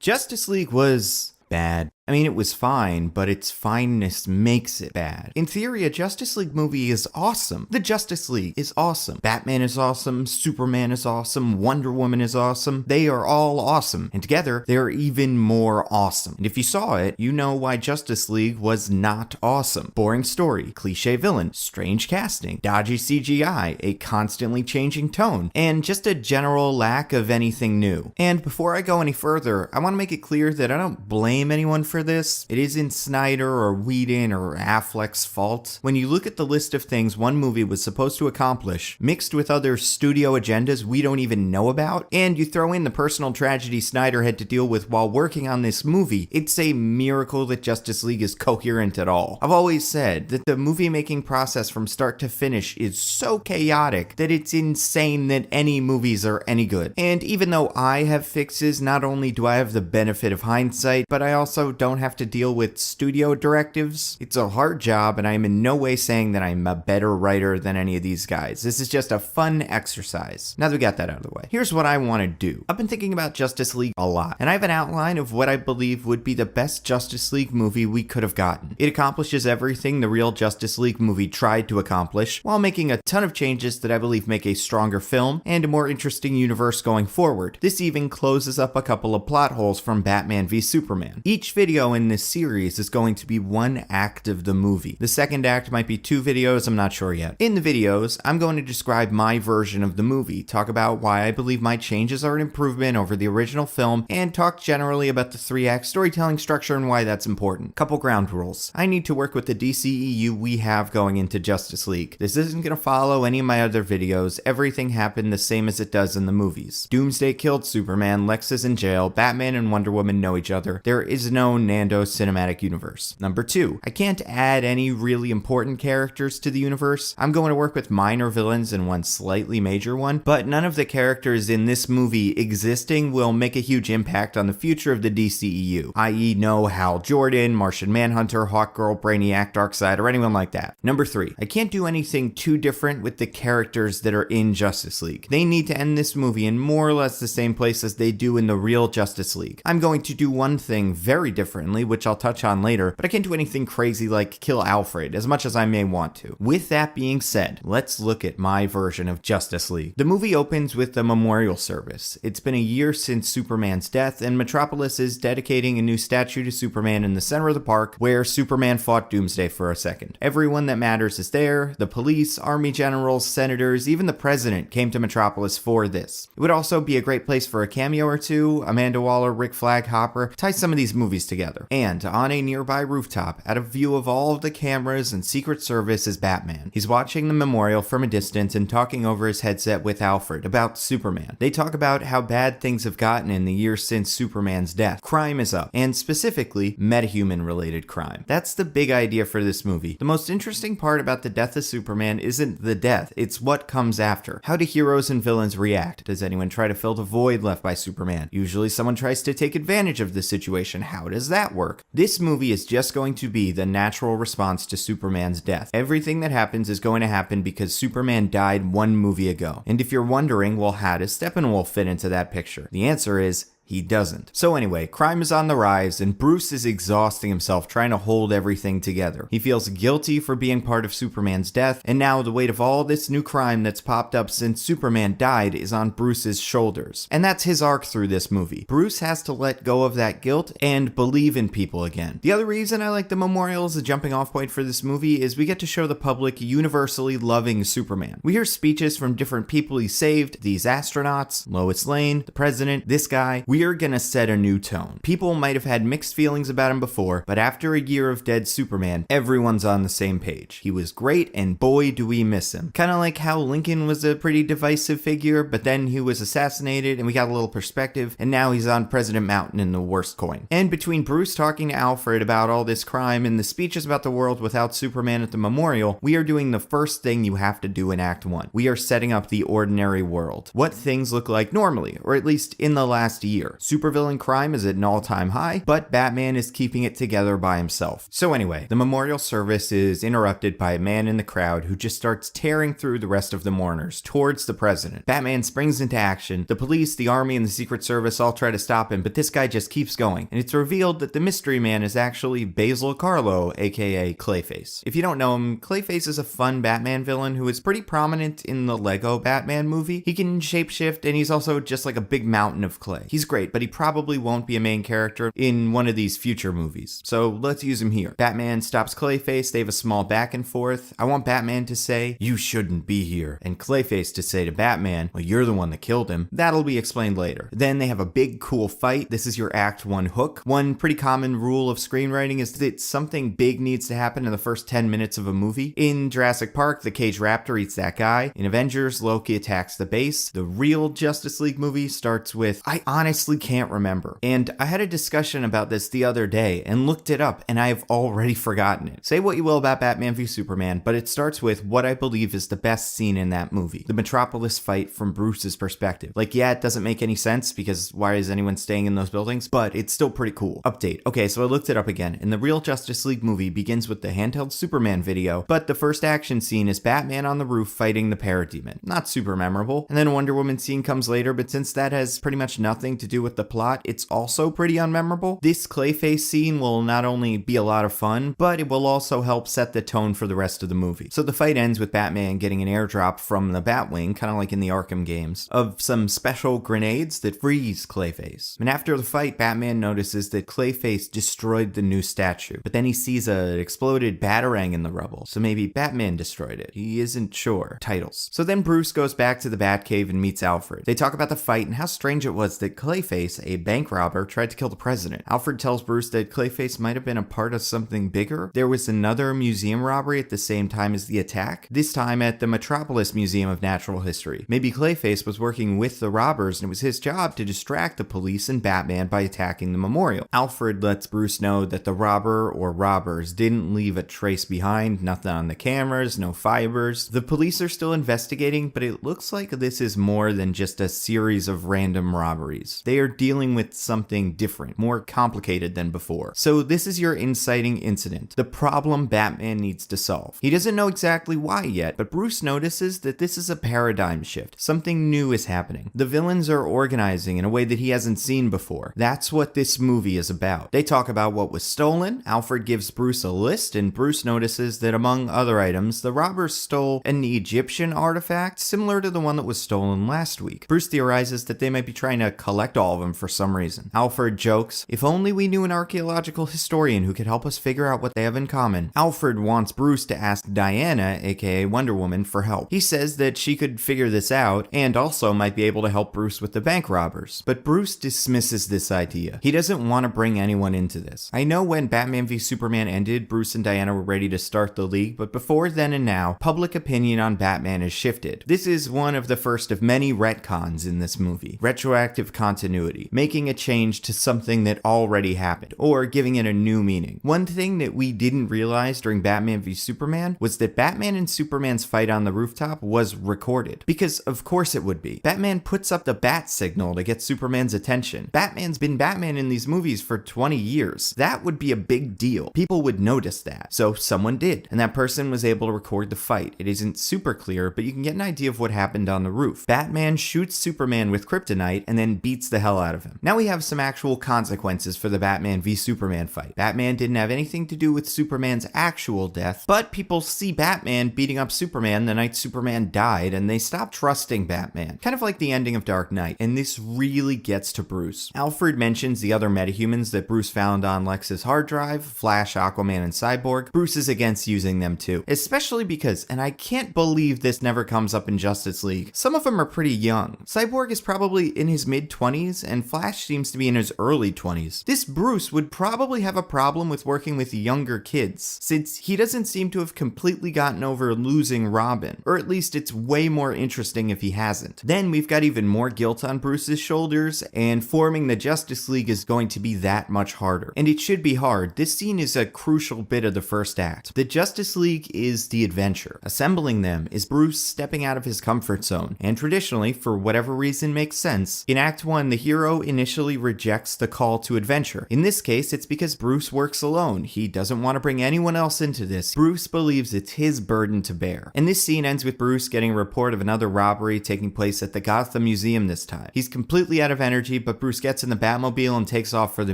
Justice League was bad. I mean, it was fine, but its fineness makes it bad. In theory, a Justice League movie is awesome. The Justice League is awesome. Batman is awesome. Superman is awesome. Wonder Woman is awesome. They are all awesome. And together, they're even more awesome. And if you saw it, you know why Justice League was not awesome. Boring story, cliche villain, strange casting, dodgy CGI, a constantly changing tone, and just a general lack of anything new. And before I go any further, I want to make it clear that I don't blame anyone for this. It isn't Snyder or Whedon or Affleck's fault. When you look at the list of things one movie was supposed to accomplish, mixed with other studio agendas we don't even know about, and you throw in the personal tragedy Snyder had to deal with while working on this movie, it's a miracle that Justice League is coherent at all. I've always said that the movie making process from start to finish is so chaotic that it's insane that any movies are any good. And even though I have fixes, not only do I have the benefit of hindsight, but I also don't have to deal with studio directives. It's a hard job, and I am in no way saying that I'm a better writer than any of these guys. This is just a fun exercise. Now that we got that out of the way, here's what I want to do. I've been thinking about Justice League a lot, and I have an outline of what I believe would be the best Justice League movie we could have gotten. It accomplishes everything the real Justice League movie tried to accomplish, while making a ton of changes that I believe make a stronger film and a more interesting universe going forward. This even closes up a couple of plot holes from Batman v Superman. Each video in this series is going to be one act of the movie. The second act might be 2 videos, I'm not sure yet. In the videos, I'm going to describe my version of the movie, talk about why I believe my changes are an improvement over the original film, and talk generally about the 3-act storytelling structure and why that's important. Couple ground rules. I need to work with the DCEU we have going into Justice League. This isn't going to follow any of my other videos. Everything happened the same as it does in the movies. Doomsday killed Superman, Lex is in jail, Batman and Wonder Woman know each other. There is no Nando cinematic universe. Number 2, I can't add any really important characters to the universe. I'm going to work with minor villains and one slightly major one, but none of the characters in this movie existing will make a huge impact on the future of the DCEU, i.e. no Hal Jordan, Martian Manhunter, Hawkgirl, Brainiac, Darkseid, or anyone like that. Number 3, I can't do anything too different with the characters that are in Justice League. They need to end this movie in more or less the same place as they do in the real Justice League. I'm going to do one thing very differently, which I'll touch on later, but I can't do anything crazy like kill Alfred, as much as I may want to. With that being said, let's look at my version of Justice League. The movie opens with a memorial service. It's been a year since Superman's death, and Metropolis is dedicating a new statue to Superman in the center of the park, where Superman fought Doomsday for a second. Everyone that matters is there. The police, army generals, senators, even the president came to Metropolis for this. It would also be a great place for a cameo or two. Amanda Waller, Rick Flag, Hopper, tie some of these movies together. And on a nearby rooftop, out of view of all of the cameras and Secret Service, is Batman. He's watching the memorial from a distance and talking over his headset with Alfred about Superman. They talk about how bad things have gotten in the years since Superman's death. Crime is up, and specifically, metahuman-related crime. That's the big idea for this movie. The most interesting part about the death of Superman isn't the death, it's what comes after. How do heroes and villains react? Does anyone try to fill the void left by Superman? Usually someone tries to take advantage of the situation. How does that work? This movie is just going to be the natural response to Superman's death. Everything that happens is going to happen because Superman died one movie ago. And if you're wondering, well, how does Steppenwolf fit into that picture? The answer is, he doesn't. So anyway, crime is on the rise, and Bruce is exhausting himself trying to hold everything together. He feels guilty for being part of Superman's death, and now the weight of all this new crime that's popped up since Superman died is on Bruce's shoulders. And that's his arc through this movie. Bruce has to let go of that guilt and believe in people again. The other reason I like the memorial as a jumping off point for this movie is we get to show the public universally loving Superman. We hear speeches from different people he saved, these astronauts, Lois Lane, the president, this guy. We are gonna set a new tone. People might have had mixed feelings about him before, but after a year of dead Superman, everyone's on the same page. He was great, and boy do we miss him. Kinda like how Lincoln was a pretty divisive figure, but then he was assassinated and we got a little perspective, and now he's on President Mountain in the worst coin. And between Bruce talking to Alfred about all this crime and the speeches about the world without Superman at the memorial, we are doing the first thing you have to do in Act 1. We are setting up the ordinary world. What things look like normally, or at least in the last year. here. Supervillain crime is at an all-time high, but Batman is keeping it together by himself. So anyway, the memorial service is interrupted by a man in the crowd who just starts tearing through the rest of the mourners towards the president. Batman springs into action. The police, the army, and the Secret Service all try to stop him, but this guy just keeps going. And it's revealed that the mystery man is actually Basil Karlo, aka Clayface. If you don't know him, Clayface is a fun Batman villain who is pretty prominent in the Lego Batman movie. He can shapeshift, and he's also just like a big mountain of clay. He's great, but he probably won't be a main character in one of these future movies. So let's use him here. Batman stops Clayface, they have a small back and forth. I want Batman to say, "You shouldn't be here," and Clayface to say to Batman, "Well, you're the one that killed him." That'll be explained later. Then they have a big cool fight. This is your Act 1 hook. One pretty common rule of screenwriting is that something big needs to happen in the first 10 minutes of a movie. In Jurassic Park, the cage raptor eats that guy. In Avengers, Loki attacks the base. The real Justice League movie starts with, I honestly can't remember. And I had a discussion about this the other day and looked it up, and I have already forgotten it. Say what you will about Batman v Superman, but it starts with what I believe is the best scene in that movie. The Metropolis fight from Bruce's perspective. Like, yeah, it doesn't make any sense because why is anyone staying in those buildings? But it's still pretty cool. Update. Okay, so I looked it up again, and the real Justice League movie begins with the handheld Superman video, but the first action scene is Batman on the roof fighting the Parademon. Not super memorable. And then a Wonder Woman scene comes later, but since that has pretty much nothing to do with the plot, it's also pretty unmemorable. This Clayface scene will not only be a lot of fun, but it will also help set the tone for the rest of the movie. So the fight ends with Batman getting an airdrop from the Batwing, kind of like in the Arkham games, of some special grenades that freeze Clayface. And after the fight, Batman notices that Clayface destroyed the new statue, but then he sees an exploded Batarang in the rubble, so maybe Batman destroyed it. He isn't sure. Titles. So then Bruce goes back to the Batcave and meets Alfred. They talk about the fight and how strange it was that Clayface, a bank robber, tried to kill the president. Alfred tells Bruce that Clayface might have been a part of something bigger. There was another museum robbery at the same time as the attack, this time at the Metropolis Museum of Natural History. Maybe Clayface was working with the robbers and it was his job to distract the police and Batman by attacking the memorial. Alfred lets Bruce know that the robber or robbers didn't leave a trace behind, nothing on the cameras, no fibers. The police are still investigating, but it looks like this is more than just a series of random robberies. They are dealing with something different, more complicated than before. So this is your inciting incident, the problem Batman needs to solve. He doesn't know exactly why yet, but Bruce notices that this is a paradigm shift. Something new is happening. The villains are organizing in a way that he hasn't seen before. That's what this movie is about. They talk about what was stolen. Alfred gives Bruce a list, and Bruce notices that among other items, the robbers stole an Egyptian artifact similar to the one that was stolen last week. Bruce theorizes that they might be trying to collect all of them for some reason. Alfred jokes, "If only we knew an archaeological historian who could help us figure out what they have in common." Alfred wants Bruce to ask Diana, aka Wonder Woman, for help. He says that she could figure this out and also might be able to help Bruce with the bank robbers. But Bruce dismisses this idea. He doesn't want to bring anyone into this. I know when Batman v Superman ended, Bruce and Diana were ready to start the League, but before then and now, public opinion on Batman has shifted. This is one of the first of many retcons in this movie. Retroactive continuity, making a change to something that already happened, or giving it a new meaning. One thing that we didn't realize during Batman v Superman was that Batman and Superman's fight on the rooftop was recorded. Because of course it would be. Batman puts up the bat signal to get Superman's attention. Batman's been Batman in these movies for 20 years. That would be a big deal. People would notice that. So someone did, and that person was able to record the fight. It isn't super clear, but you can get an idea of what happened on the roof. Batman shoots Superman with kryptonite and then beats the hell out of him. Now we have some actual consequences for the Batman v Superman fight. Batman didn't have anything to do with Superman's actual death, but people see Batman beating up Superman the night Superman died, and they stop trusting Batman. Kind of like the ending of Dark Knight, and this really gets to Bruce. Alfred mentions the other metahumans that Bruce found on Lex's hard drive, Flash, Aquaman, and Cyborg. Bruce is against using them too, especially because, and I can't believe this never comes up in Justice League, some of them are pretty young. Cyborg is probably in his mid-20s, and Flash seems to be in his early 20s. This Bruce would probably have a problem with working with younger kids, since he doesn't seem to have completely gotten over losing Robin, or at least it's way more interesting if he hasn't. Then we've got even more guilt on Bruce's shoulders, and forming the Justice League is going to be that much harder. And it should be hard. This scene is a crucial bit of the first act. The Justice League is the adventure. Assembling them is Bruce stepping out of his comfort zone, and traditionally, for whatever reason makes sense, in Act 1 the hero initially rejects the call to adventure. In this case, it's because Bruce works alone. He doesn't want to bring anyone else into this. Bruce believes it's his burden to bear. And this scene ends with Bruce getting a report of another robbery taking place at the Gotham Museum this time. He's completely out of energy, but Bruce gets in the Batmobile and takes off for the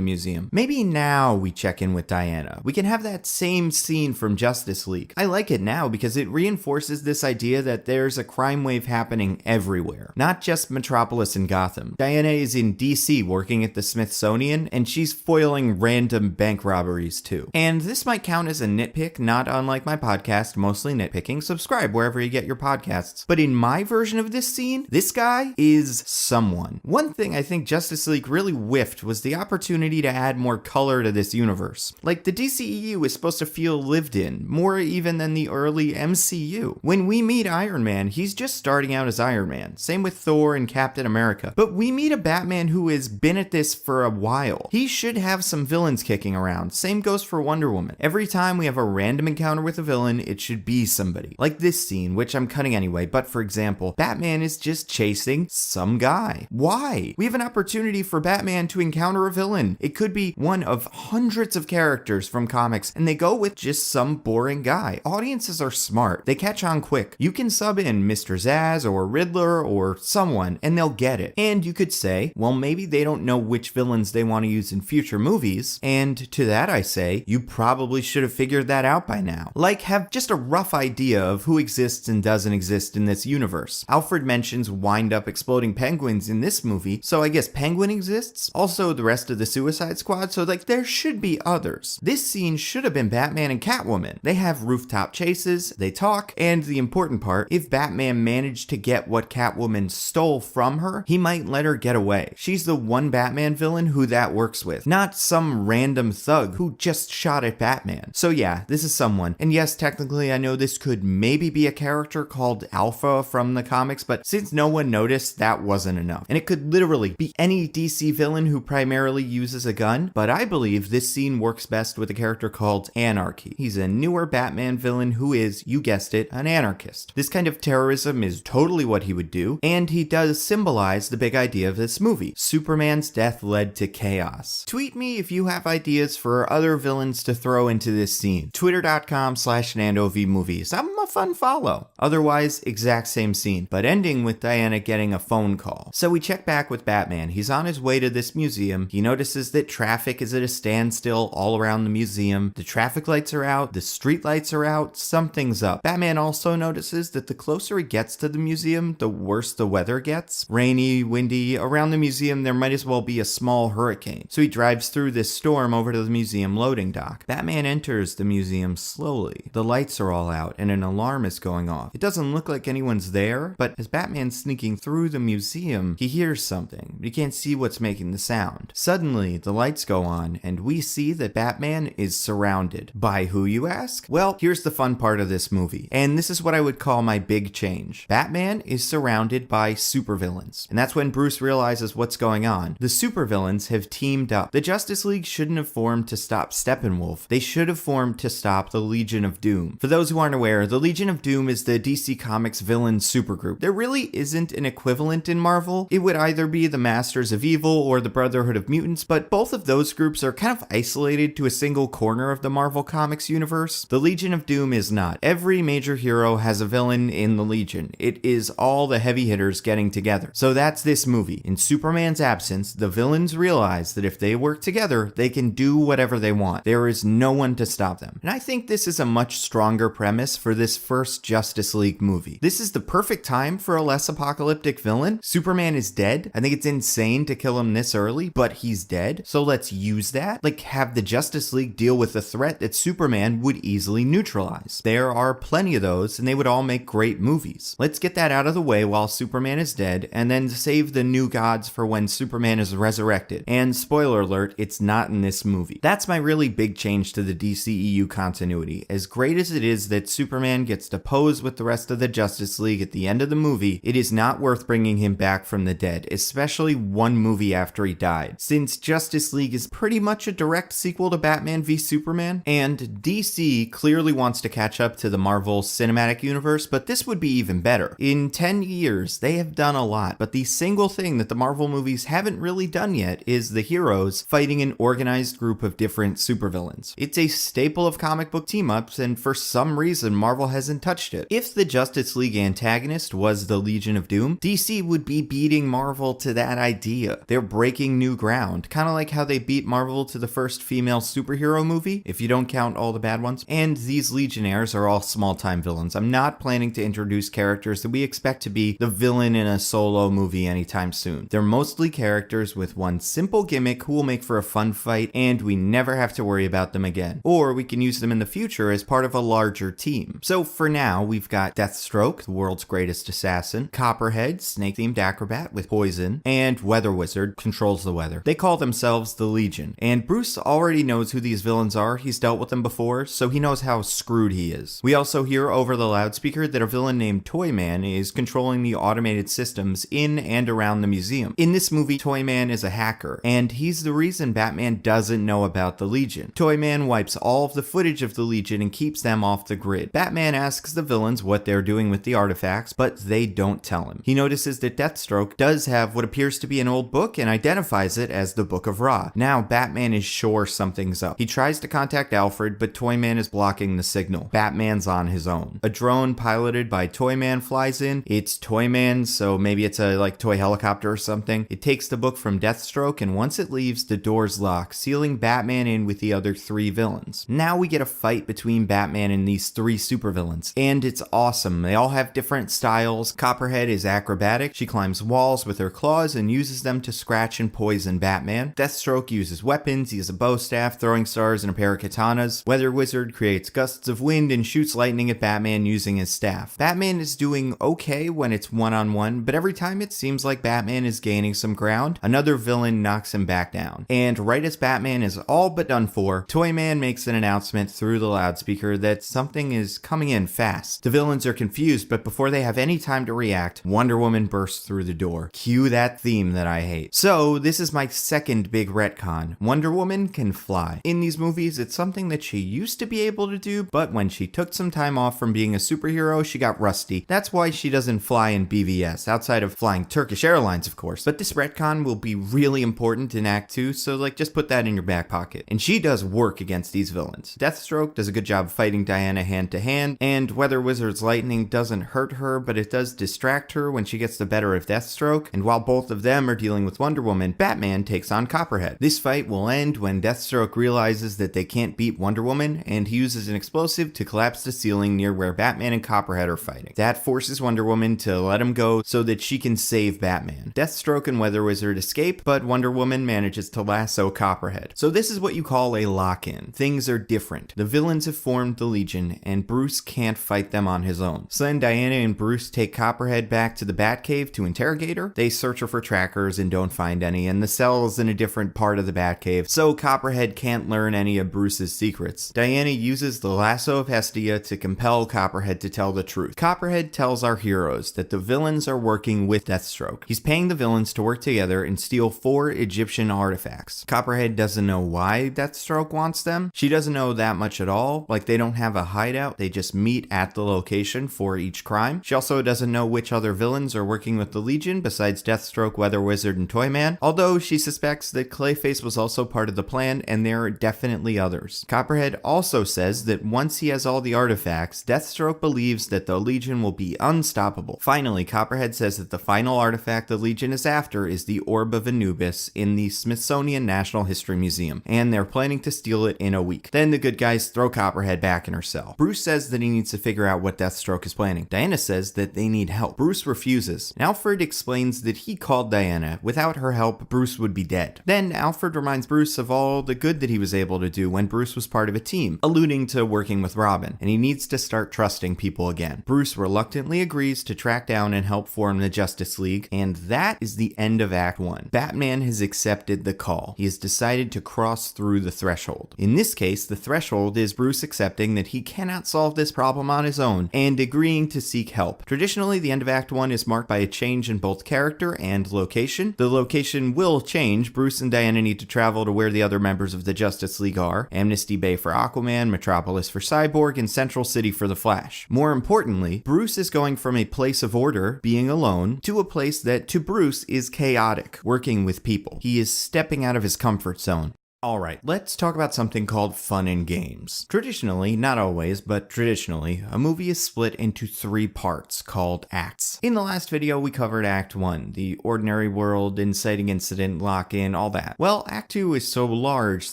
museum. Maybe now we check in with Diana. We can have that same scene from Justice League. I like it now because it reinforces this idea that there's a crime wave happening everywhere, not just Metropolis and Gotham. Diana is in DC working at the Smithsonian, and she's foiling random bank robberies too. And this might count as a nitpick, not unlike my podcast, Mostly Nitpicking. Subscribe wherever you get your podcasts. But in my version of this scene, this guy is someone. One thing I think Justice League really whiffed was the opportunity to add more color to this universe. Like, the DCEU is supposed to feel lived in, more even than the early MCU. When we meet Iron Man, he's just starting out as Iron Man. Same with Thor and Captain America. But we meet a Batman who has been at this for a while. He should have some villains kicking around. Same goes for Wonder Woman. Every time we have a random encounter with a villain, it should be somebody. Like this scene, which I'm cutting anyway, but for example, Batman is just chasing some guy. Why? We have an opportunity for Batman to encounter a villain. It could be one of hundreds of characters from comics, and they go with just some boring guy. Audiences are smart. They catch on quick. You can sub in Mr. Zsasz or Riddler or someone, and they'll get it. And you could say, well, maybe they don't know which villains they want to use in future movies, and to that I say, you probably should have figured that out by now. Like, have just a rough idea of who exists and doesn't exist in this universe. Alfred mentions wind-up exploding penguins in this movie, so I guess Penguin exists? Also the rest of the Suicide Squad, so like there should be others. This scene should have been Batman and Catwoman. They have rooftop chases, they talk, and the important part, if Batman managed to get what Catwoman stole from her, he might let her get away. She's the one Batman villain who that works with, not some random thug who just shot at Batman. So yeah, this is someone. And yes, technically I know this could maybe be a character called Alpha from the comics, but since no one noticed, that wasn't enough. And it could literally be any DC villain who primarily uses a gun, but I believe this scene works best with a character called Anarchy. He's a newer Batman villain who is, you guessed it, an anarchist. This kind of terrorism is totally what he would do, and he does symbolize the big idea of this movie. Superman's death led to chaos. Tweet me if you have ideas for other villains to throw into this scene. Twitter.com/NandoVMovies. I'm a fun follow. Otherwise, exact same scene, but ending with Diana getting a phone call. So we check back with Batman. He's on his way to this museum. He notices that traffic is at a standstill all around the museum. The traffic lights are out, the street lights are out, something's up. Batman also notices that the closer he gets to the museum, the worse the weather gets. Rainy, windy, around the museum there might as well be a small hurricane. So he drives through this storm over to the museum loading dock. Batman enters the museum slowly. The lights are all out and an alarm is going off. It doesn't look like anyone's there, but as Batman's sneaking through the museum, he hears something, but he can't see what's making the sound. Suddenly, the lights go on, and we see that Batman is surrounded. By who, you ask? Well, here's the fun part of this movie, and this is what I would call my big change. Batman is surrounded by supervillains, and that's when Bruce realizes what's going on. The supervillains have teamed up. The Justice League shouldn't have formed to stop Steppenwolf. They should have formed to stop the Legion of Doom. For those who aren't aware, the Legion of Doom is the DC Comics villain supergroup. There really isn't an equivalent in Marvel. It would either be the Masters of Evil or the Brotherhood of Mutants, but both of those groups are kind of isolated to a single corner of the Marvel Comics universe. The Legion of Doom is not. Every major hero has a villain in the Legion. It is all the heavy hitters getting together. So that's this movie. In Superman's absence, the villains realize that if they work together, they can do whatever they want. There is no one to stop them. And I think this is a much stronger premise for this first Justice League movie. This is the perfect time for a less apocalyptic villain. Superman is dead. I think it's insane to kill him this early, but he's dead. So let's use that. Like, have the Justice League deal with a threat that Superman would easily neutralize. There are plenty of those, and they would all make great movies. Let's get that out of the way while Superman is dead, and then save the new gods for when Superman is resurrected. And spoiler alert, it's not in this movie. That's my really big change to the DCEU continuity. As great as it is that Superman gets to pose with the rest of the Justice League at the end of the movie, it is not worth bringing him back from the dead, especially one movie after he died, since Justice League is pretty much a direct sequel to Batman v Superman, and DC clearly wants to catch up to the Marvel Cinematic Universe, but this would be even better. In 10 years, they have done a lot, but the single thing that the Marvel Marvel movies haven't really done yet is the heroes fighting an organized group of different supervillains. It's a staple of comic book team-ups, and for some reason Marvel hasn't touched it. If the Justice League antagonist was the Legion of Doom, DC would be beating Marvel to that idea. They're breaking new ground, kind of like how they beat Marvel to the first female superhero movie, if you don't count all the bad ones. And these Legionnaires are all small-time villains. I'm not planning to introduce characters that we expect to be the villain in a solo movie anytime soon. They're mostly characters with one simple gimmick who will make for a fun fight, and we never have to worry about them again. Or we can use them in the future as part of a larger team. So for now, we've got Deathstroke, the world's greatest assassin, Copperhead, snake-themed acrobat with poison, and Weather Wizard, controls the weather. They call themselves the Legion, and Bruce already knows who these villains are. He's dealt with them before, so he knows how screwed he is. We also hear over the loudspeaker that a villain named Toyman is controlling the automated systems in and around the museum. In this movie, Toyman is a hacker, and he's the reason Batman doesn't know about the Legion. Toyman wipes all of the footage of the Legion and keeps them off the grid. Batman asks the villains what they're doing with the artifacts, but they don't tell him. He notices that Deathstroke does have what appears to be an old book and identifies it as the Book of Ra. Now, Batman is sure something's up. He tries to contact Alfred, but Toyman is blocking the signal. Batman's on his own. A drone piloted by Toyman flies in. It's Toyman, so maybe it's a toy helicopter or something. It takes the book from Deathstroke, and once it leaves, the doors lock, sealing Batman in with the other three villains. Now we get a fight between Batman and these three supervillains, and it's awesome. They all have different styles. Copperhead is acrobatic. She climbs walls with her claws and uses them to scratch and poison Batman. Deathstroke uses weapons. He has a bow staff, throwing stars, and a pair of katanas. Weather Wizard creates gusts of wind and shoots lightning at Batman using his staff. Batman is doing okay when it's one-on-one, but every time it seems like Batman is gaining some ground, another villain knocks him back down. And right as Batman is all but done for, Toyman makes an announcement through the loudspeaker that something is coming in fast. The villains are confused, but before they have any time to react, Wonder Woman bursts through the door. Cue that theme that I hate. So this is my second big retcon. Wonder Woman can fly. In these movies, it's something that she used to be able to do, but when she took some time off from being a superhero, she got rusty. That's why she doesn't fly in BVS, outside of flying Turkish Airlines, of course. But this retcon will be really important in Act 2, so just put that in your back pocket. And she does work against these villains. Deathstroke does a good job fighting Diana hand to hand, and Weather Wizard's lightning doesn't hurt her, but it does distract her when she gets the better of Deathstroke. And while both of them are dealing with Wonder Woman, Batman takes on Copperhead. This fight will end when Deathstroke realizes that they can't beat Wonder Woman, and he uses an explosive to collapse the ceiling near where Batman and Copperhead are fighting. That forces Wonder Woman to let him go so that she can save Batman. Deathstroke and Weather Wizard escape, but Wonder Woman manages to lasso Copperhead. So this is what you call a lock-in. Things are different. The villains have formed the Legion, and Bruce can't fight them on his own. So then Diana and Bruce take Copperhead back to the Batcave to interrogate her. They search her for trackers and don't find any, and the cell is in a different part of the Batcave, so Copperhead can't learn any of Bruce's secrets. Diana uses the lasso of Hestia to compel Copperhead to tell the truth. Copperhead tells our heroes that the villains are working with Deathstroke. He's paying the villains to work together and steal 4 Egyptian artifacts. Copperhead doesn't know why Deathstroke wants them. She doesn't know that much at all. They don't have a hideout. They just meet at the location for each crime. She also doesn't know which other villains are working with the Legion besides Deathstroke, Weather Wizard, and Toyman, although she suspects that Clayface was also part of the plan, and there are definitely others. Copperhead also says that once he has all the artifacts, Deathstroke believes that the Legion will be unstoppable. Finally, Copperhead says that the final artifact the Legion is after is the Orb of Anubis in the Smithsonian Natural History Museum, and they're planning to steal it in a week. Then the good guys throw Copperhead back in her cell. Bruce says that he needs to figure out what Deathstroke is planning. Diana says that they need help. Bruce refuses. Alfred explains that he called Diana. Without her help, Bruce would be dead. Then Alfred reminds Bruce of all the good that he was able to do when Bruce was part of a team, alluding to working with Robin, and he needs to start trusting people again. Bruce reluctantly agrees to track down and help form the Justice League, and that is the end of Act 1. Batman has accepted the call. He has decided to cross through the threshold. In this case, the threshold is Bruce accepting that he cannot solve this problem on his own and agreeing to seek help. Traditionally, the end of Act 1 is marked by a change in both character and location. The location will change. Bruce and Diana need to travel to where the other members of the Justice League are: Amnesty Bay for Aquaman, Metropolis for Cyborg, and Central City for the Flash. More importantly, Bruce is going from a place of order, being alone, to a place that, to Bruce, Bruce is chaotic, working with people. He is stepping out of his comfort zone. Alright, let's talk about something called fun and games. Traditionally, not always, but traditionally, a movie is split into 3 parts called acts. In the last video, we covered Act 1, the ordinary world, inciting incident, lock-in, all that. Well, Act 2 is so large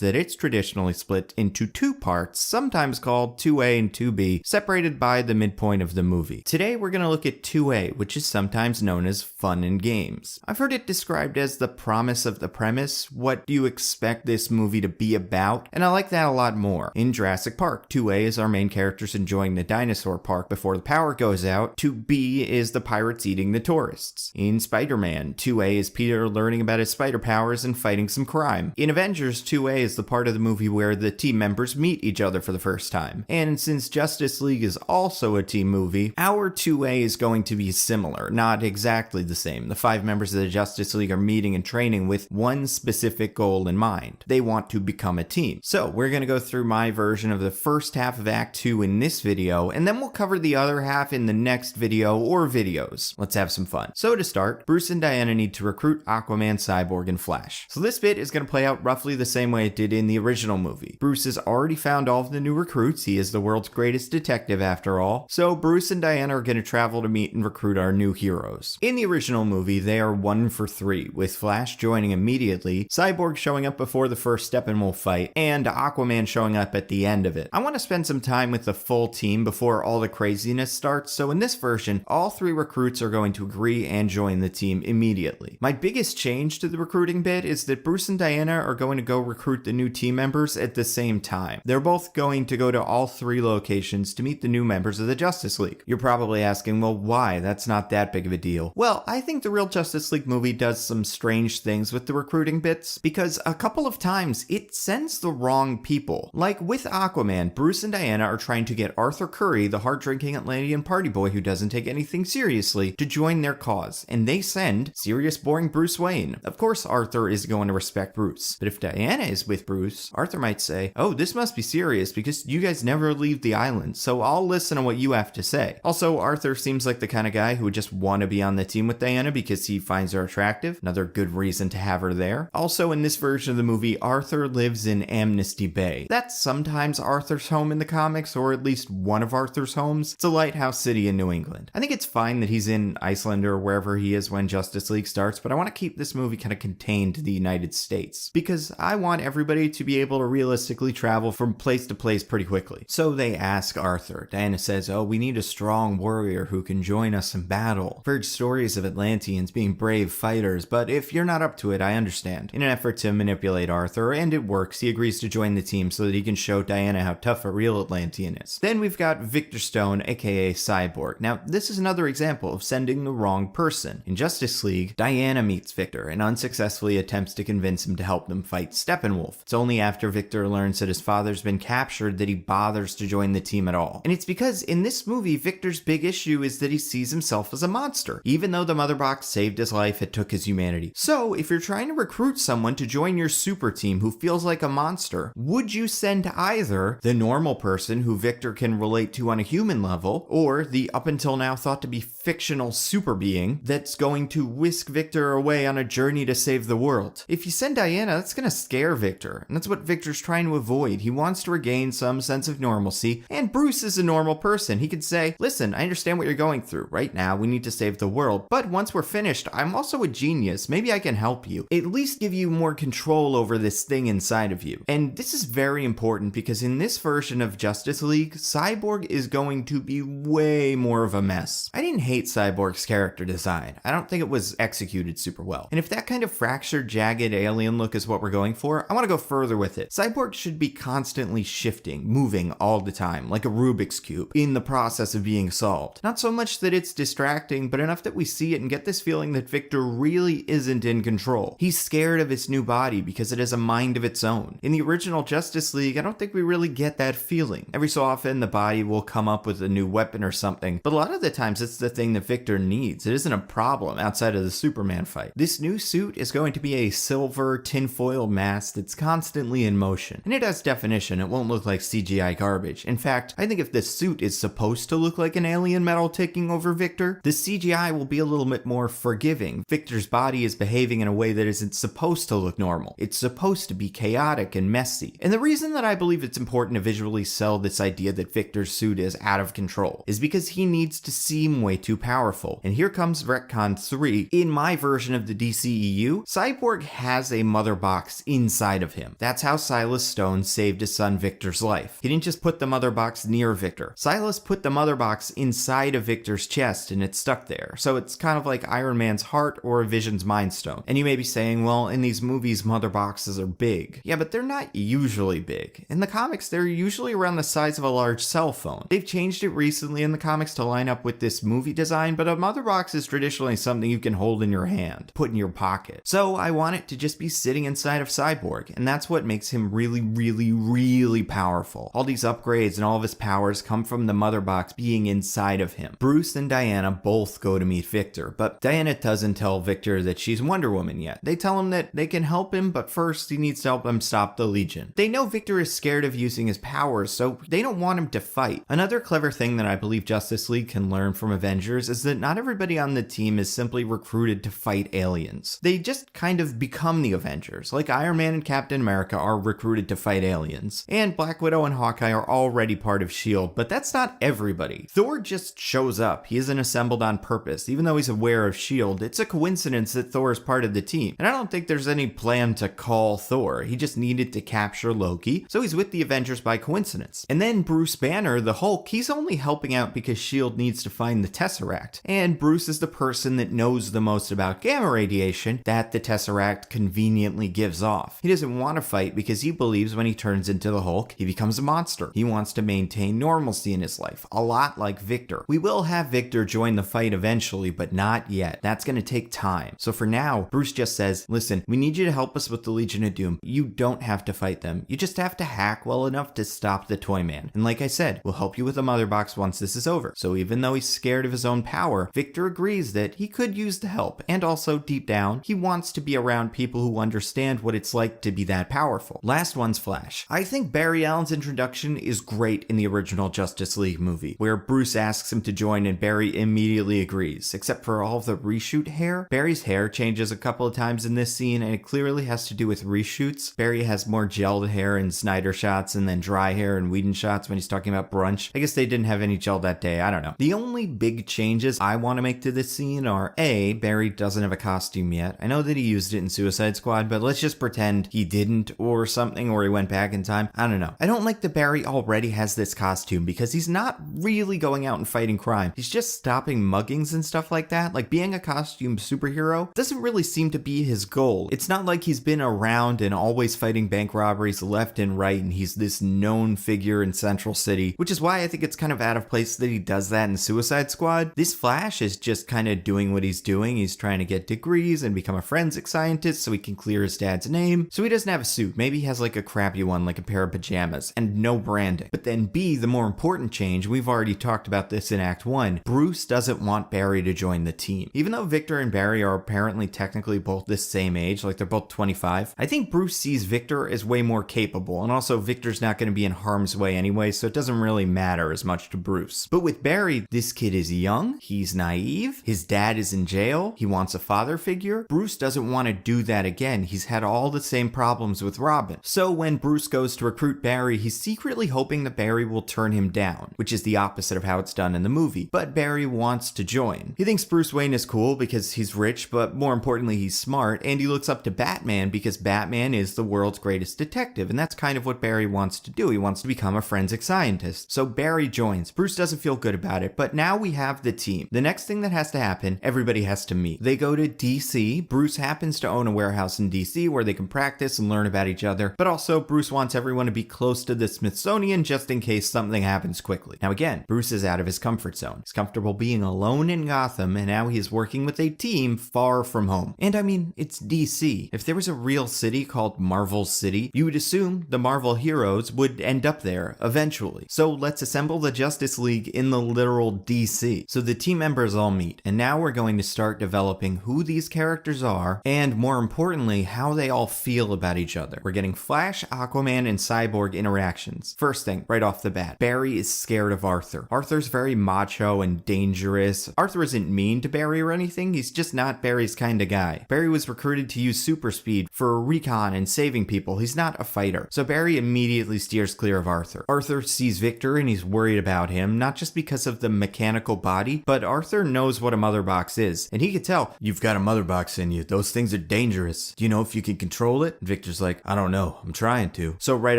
that it's traditionally split into 2 parts, sometimes called 2A and 2B, separated by the midpoint of the movie. Today, we're going to look at 2A, which is sometimes known as fun and games. I've heard it described as the promise of the premise. What do you expect this movie to be about? And I like that a lot more. In Jurassic Park, 2A is our main characters enjoying the dinosaur park before the power goes out. 2B is the pirates eating the tourists. In Spider-Man, 2A is Peter learning about his spider powers and fighting some crime. In Avengers, 2A is the part of the movie where the team members meet each other for the first time. And since Justice League is also a team movie, our 2A is going to be similar, not exactly the same. The 5 members of the Justice League are meeting and training with one specific goal in mind. They want to become a team. So we're going to go through my version of the first half of Act 2 in this video, and then we'll cover the other half in the next video or videos. Let's have some fun. So to start, Bruce and Diana need to recruit Aquaman, Cyborg, and Flash. So this bit is going to play out roughly the same way it did in the original movie. Bruce has already found all of the new recruits. He is the world's greatest detective after all. So Bruce and Diana are going to travel to meet and recruit our new heroes. In the original movie, they are 1 for 3, with Flash joining immediately, Cyborg showing up before the first Steppenwolf fight, and Aquaman showing up at the end of it. I want to spend some time with the full team before all the craziness starts, so in this version, all 3 recruits are going to agree and join the team immediately. My biggest change to the recruiting bit is that Bruce and Diana are going to go recruit the new team members at the same time. They're both going to go to all 3 locations to meet the new members of the Justice League. You're probably asking, well, why? That's not that big of a deal. Well, I think the real Justice League movie does some strange things with the recruiting bits, because a couple of times it sends the wrong people. Like with Aquaman, Bruce and Diana are trying to get Arthur Curry, the hard-drinking Atlantean party boy who doesn't take anything seriously, to join their cause, and they send serious, boring Bruce Wayne. Of course, Arthur is going to respect Bruce, but if Diana is with Bruce, Arthur might say, oh, this must be serious because you guys never leave the island, so I'll listen to what you have to say. Also, Arthur seems like the kind of guy who would just want to be on the team with Diana because he finds her attractive. Another good reason to have her there. Also, in this version of the movie, Arthur lives in Amnesty Bay. That's sometimes Arthur's home in the comics, or at least one of Arthur's homes. It's a lighthouse city in New England. I think it's fine that he's in Iceland or wherever he is when Justice League starts, but I want to keep this movie kind of contained to the United States, because I want everybody to be able to realistically travel from place to place pretty quickly. So they ask Arthur. Diana says, oh, we need a strong warrior who can join us in battle. I've heard stories of Atlanteans being brave fighters, but if you're not up to it, I understand. In an effort to manipulate Arthur, and it works, he agrees to join the team so that he can show Diana how tough a real Atlantean is. Then we've got Victor Stone, aka Cyborg. Now, this is another example of sending the wrong person. In Justice League, Diana meets Victor and unsuccessfully attempts to convince him to help them fight Steppenwolf. It's only after Victor learns that his father's been captured that he bothers to join the team at all. And it's because in this movie, Victor's big issue is that he sees himself as a monster. Even though the Mother Box saved his life, it took his humanity. So, if you're trying to recruit someone to join your super team who feels like a monster, would you send either the normal person who Victor can relate to on a human level, or the up until now thought to be fictional super being that's going to whisk Victor away on a journey to save the world? If you send Diana, that's going to scare Victor, and that's what Victor's trying to avoid. He wants to regain some sense of normalcy, and Bruce is a normal person. He could say, listen, I understand what you're going through. Right now, we need to save the world, but once we're finished, I'm also a genius. Maybe I can help you. At least give you more control over this thing inside of you. And this is very important because in this version of Justice League, Cyborg is going to be way more of a mess. I didn't hate Cyborg's character design. I don't think it was executed super well. And if that kind of fractured, jagged alien look is what we're going for, I want to go further with it. Cyborg should be constantly shifting, moving all the time, like a Rubik's Cube, in the process of being solved. Not so much that it's distracting, but enough that we see it and get this feeling that Victor really isn't in control. He's scared of his new body because it has a mind of its own. In the original Justice League, I don't think we really get that feeling. Every so often, the body will come up with a new weapon or something, but a lot of the times it's the thing that Victor needs. It isn't a problem outside of the Superman fight. This new suit is going to be a silver tinfoil mask that's constantly in motion, and it has definition. It won't look like CGI garbage. In fact, I think if the suit is supposed to look like an alien metal taking over Victor, the CGI will be a little bit more forgiving. Victor's body is behaving in a way that isn't supposed to look normal. It's supposed to be chaotic and messy. And the reason that I believe it's important to visually sell this idea that Victor's suit is out of control is because he needs to seem way too powerful. And here comes Retcon 3. In my version of the DCEU, Cyborg has a mother box inside of him. That's how Silas Stone saved his son Victor's life. He didn't just put the mother box near Victor. Silas put the mother box inside of Victor's chest and it's stuck there. So it's kind of like Iron Man's heart or Vision's Mind Stone. And you may be saying, well, in these movies, mother boxes are big. Yeah, but they're not usually big. In the comics, they're usually around the size of a large cell phone. They've changed it recently in the comics to line up with this movie design, but a mother box is traditionally something you can hold in your hand, put in your pocket. So I want it to just be sitting inside of Cyborg, and that's what makes him really, really, really powerful. All these upgrades and all of his powers come from the mother box being inside of him. Bruce and Diana both go to meet Victor, but Diana doesn't tell Victor that she's Wonder Woman yet. They tell him that they can help him, but first he needs to help them stop the Legion. They know Victor is scared of using his powers, so they don't want him to fight. Another clever thing that I believe Justice League can learn from Avengers is that not everybody on the team is simply recruited to fight aliens. They just kind of become the Avengers. Like Iron Man and Captain America are recruited to fight aliens, and Black Widow and Hawkeye are already part of S.H.I.E.L.D., but that's not everybody. Thor just shows up. He isn't assembled on purpose. Even though he's aware of S.H.I.E.L.D., it's a coincidence that Thor is part of the team. And I don't think there's any plan to call Thor. He just needed to capture Loki, so he's with the Avengers by coincidence. And then Bruce Banner, the Hulk, he's only helping out because S.H.I.E.L.D. needs to find the Tesseract. And Bruce is the person that knows the most about gamma radiation that the Tesseract conveniently gives off. He doesn't want to fight because he believes when he turns into the Hulk, he becomes a monster. He wants to maintain normalcy in his life, a lot like Victor. We will have Victor join the fight eventually, but not yet. That's going to take time. So for now, Bruce just says, listen, we need you to help us with the Legion of Doom. You don't have to fight them. You just have to hack well enough to stop the Toyman. And like I said, we'll help you with a mother box once this is over. So even though he's scared of his own power, Victor agrees that he could use the help. And also, deep down, he wants to be around people who understand what it's like to be that powerful. Last one's Flash. I think Barry Allen's introduction is great in the original Justice League movie, where Bruce asks him to join and Barry immediately agrees, except for all of the reshoot hair. Barry's hair changes a couple of times in this scene, and it clearly has to do with reshoots. Barry has more gelled hair in Snyder shots and then dry hair in Whedon shots when he's talking about brunch. I guess they didn't have any gel that day, I don't know. The only big changes I want to make to this scene are A, Barry doesn't have a costume yet. I know that he used it in Suicide Squad, but let's just pretend he didn't or something, or he went back in time. I don't know. I don't like that Barry already has this costume because he's not really going out and fighting crime. He's just stopping muggings and stuff like that. Like, being a costume superhero doesn't really seem to be his goal. It's not like he's been around and always fighting bank robberies left and right and he's this known figure in Central City, which is why I think it's kind of out of place that he does that in Suicide Squad. This Flash is just kind of doing what he's doing. He's trying to get degrees and become a forensic scientist so he can clear his dad's name. So he doesn't have a suit. Maybe he has like a crappy one, like a pair of pajamas, and no branding. But then B, the more important change, we've already talked about this in Act 1, Bruce doesn't want Barry to join the team. Even though Victor and Barry are apparently technically both the same age, like they're both 25, I think Bruce sees Victor as way more capable, and also Victor's not going to be in harm's way anyway, so it doesn't really matter as much to Bruce. But with Barry, this kid is young, he's naive, his dad is in jail, he wants a father figure. Bruce doesn't want to do that again. He's had all the same problems with Robin. So when Bruce goes to recruit Barry, he's secretly hoping that Barry will turn him down, which is the opposite of how it's done in the movie. But Barry wants to join. He thinks Bruce Wayne is cool because he's rich, but more importantly, he's smart, and he looks up to Batman because Batman is the world's greatest detective, and that's kind of what Barry wants to do. He wants to become a forensic scientist. So Barry joins. Bruce doesn't feel good about it, but now we have the team. The next thing that has to happen, everybody has to meet. They go to DC. Bruce happens to own a warehouse in DC where they can practice and learn about each other, but also Bruce wants everyone to be close to the Smithsonian just in case something happens quickly. Now again, Bruce is out of his comfort zone. He's comfortable being alone in Gotham, and now he's working with a team far from home. And I mean, it's DC. If there was a real city city called Marvel City. You would assume the Marvel heroes would end up there eventually. So let's assemble the Justice League in the literal DC. So the team members all meet, and now we're going to start developing who these characters are, and more importantly, how they all feel about each other. We're getting Flash, Aquaman, and Cyborg interactions. First thing, right off the bat, Barry is scared of Arthur. Arthur's very macho and dangerous. Arthur isn't mean to Barry or anything, he's just not Barry's kind of guy. Barry was recruited to use super speed for recon and saving people. He's not a fighter. So Barry immediately steers clear of Arthur. Arthur sees Victor and he's worried about him, not just because of the mechanical body, but Arthur knows what a mother box is. And he could tell, you've got a mother box in you. Those things are dangerous. Do you know if you can control it? And Victor's like, I don't know. I'm trying to. So right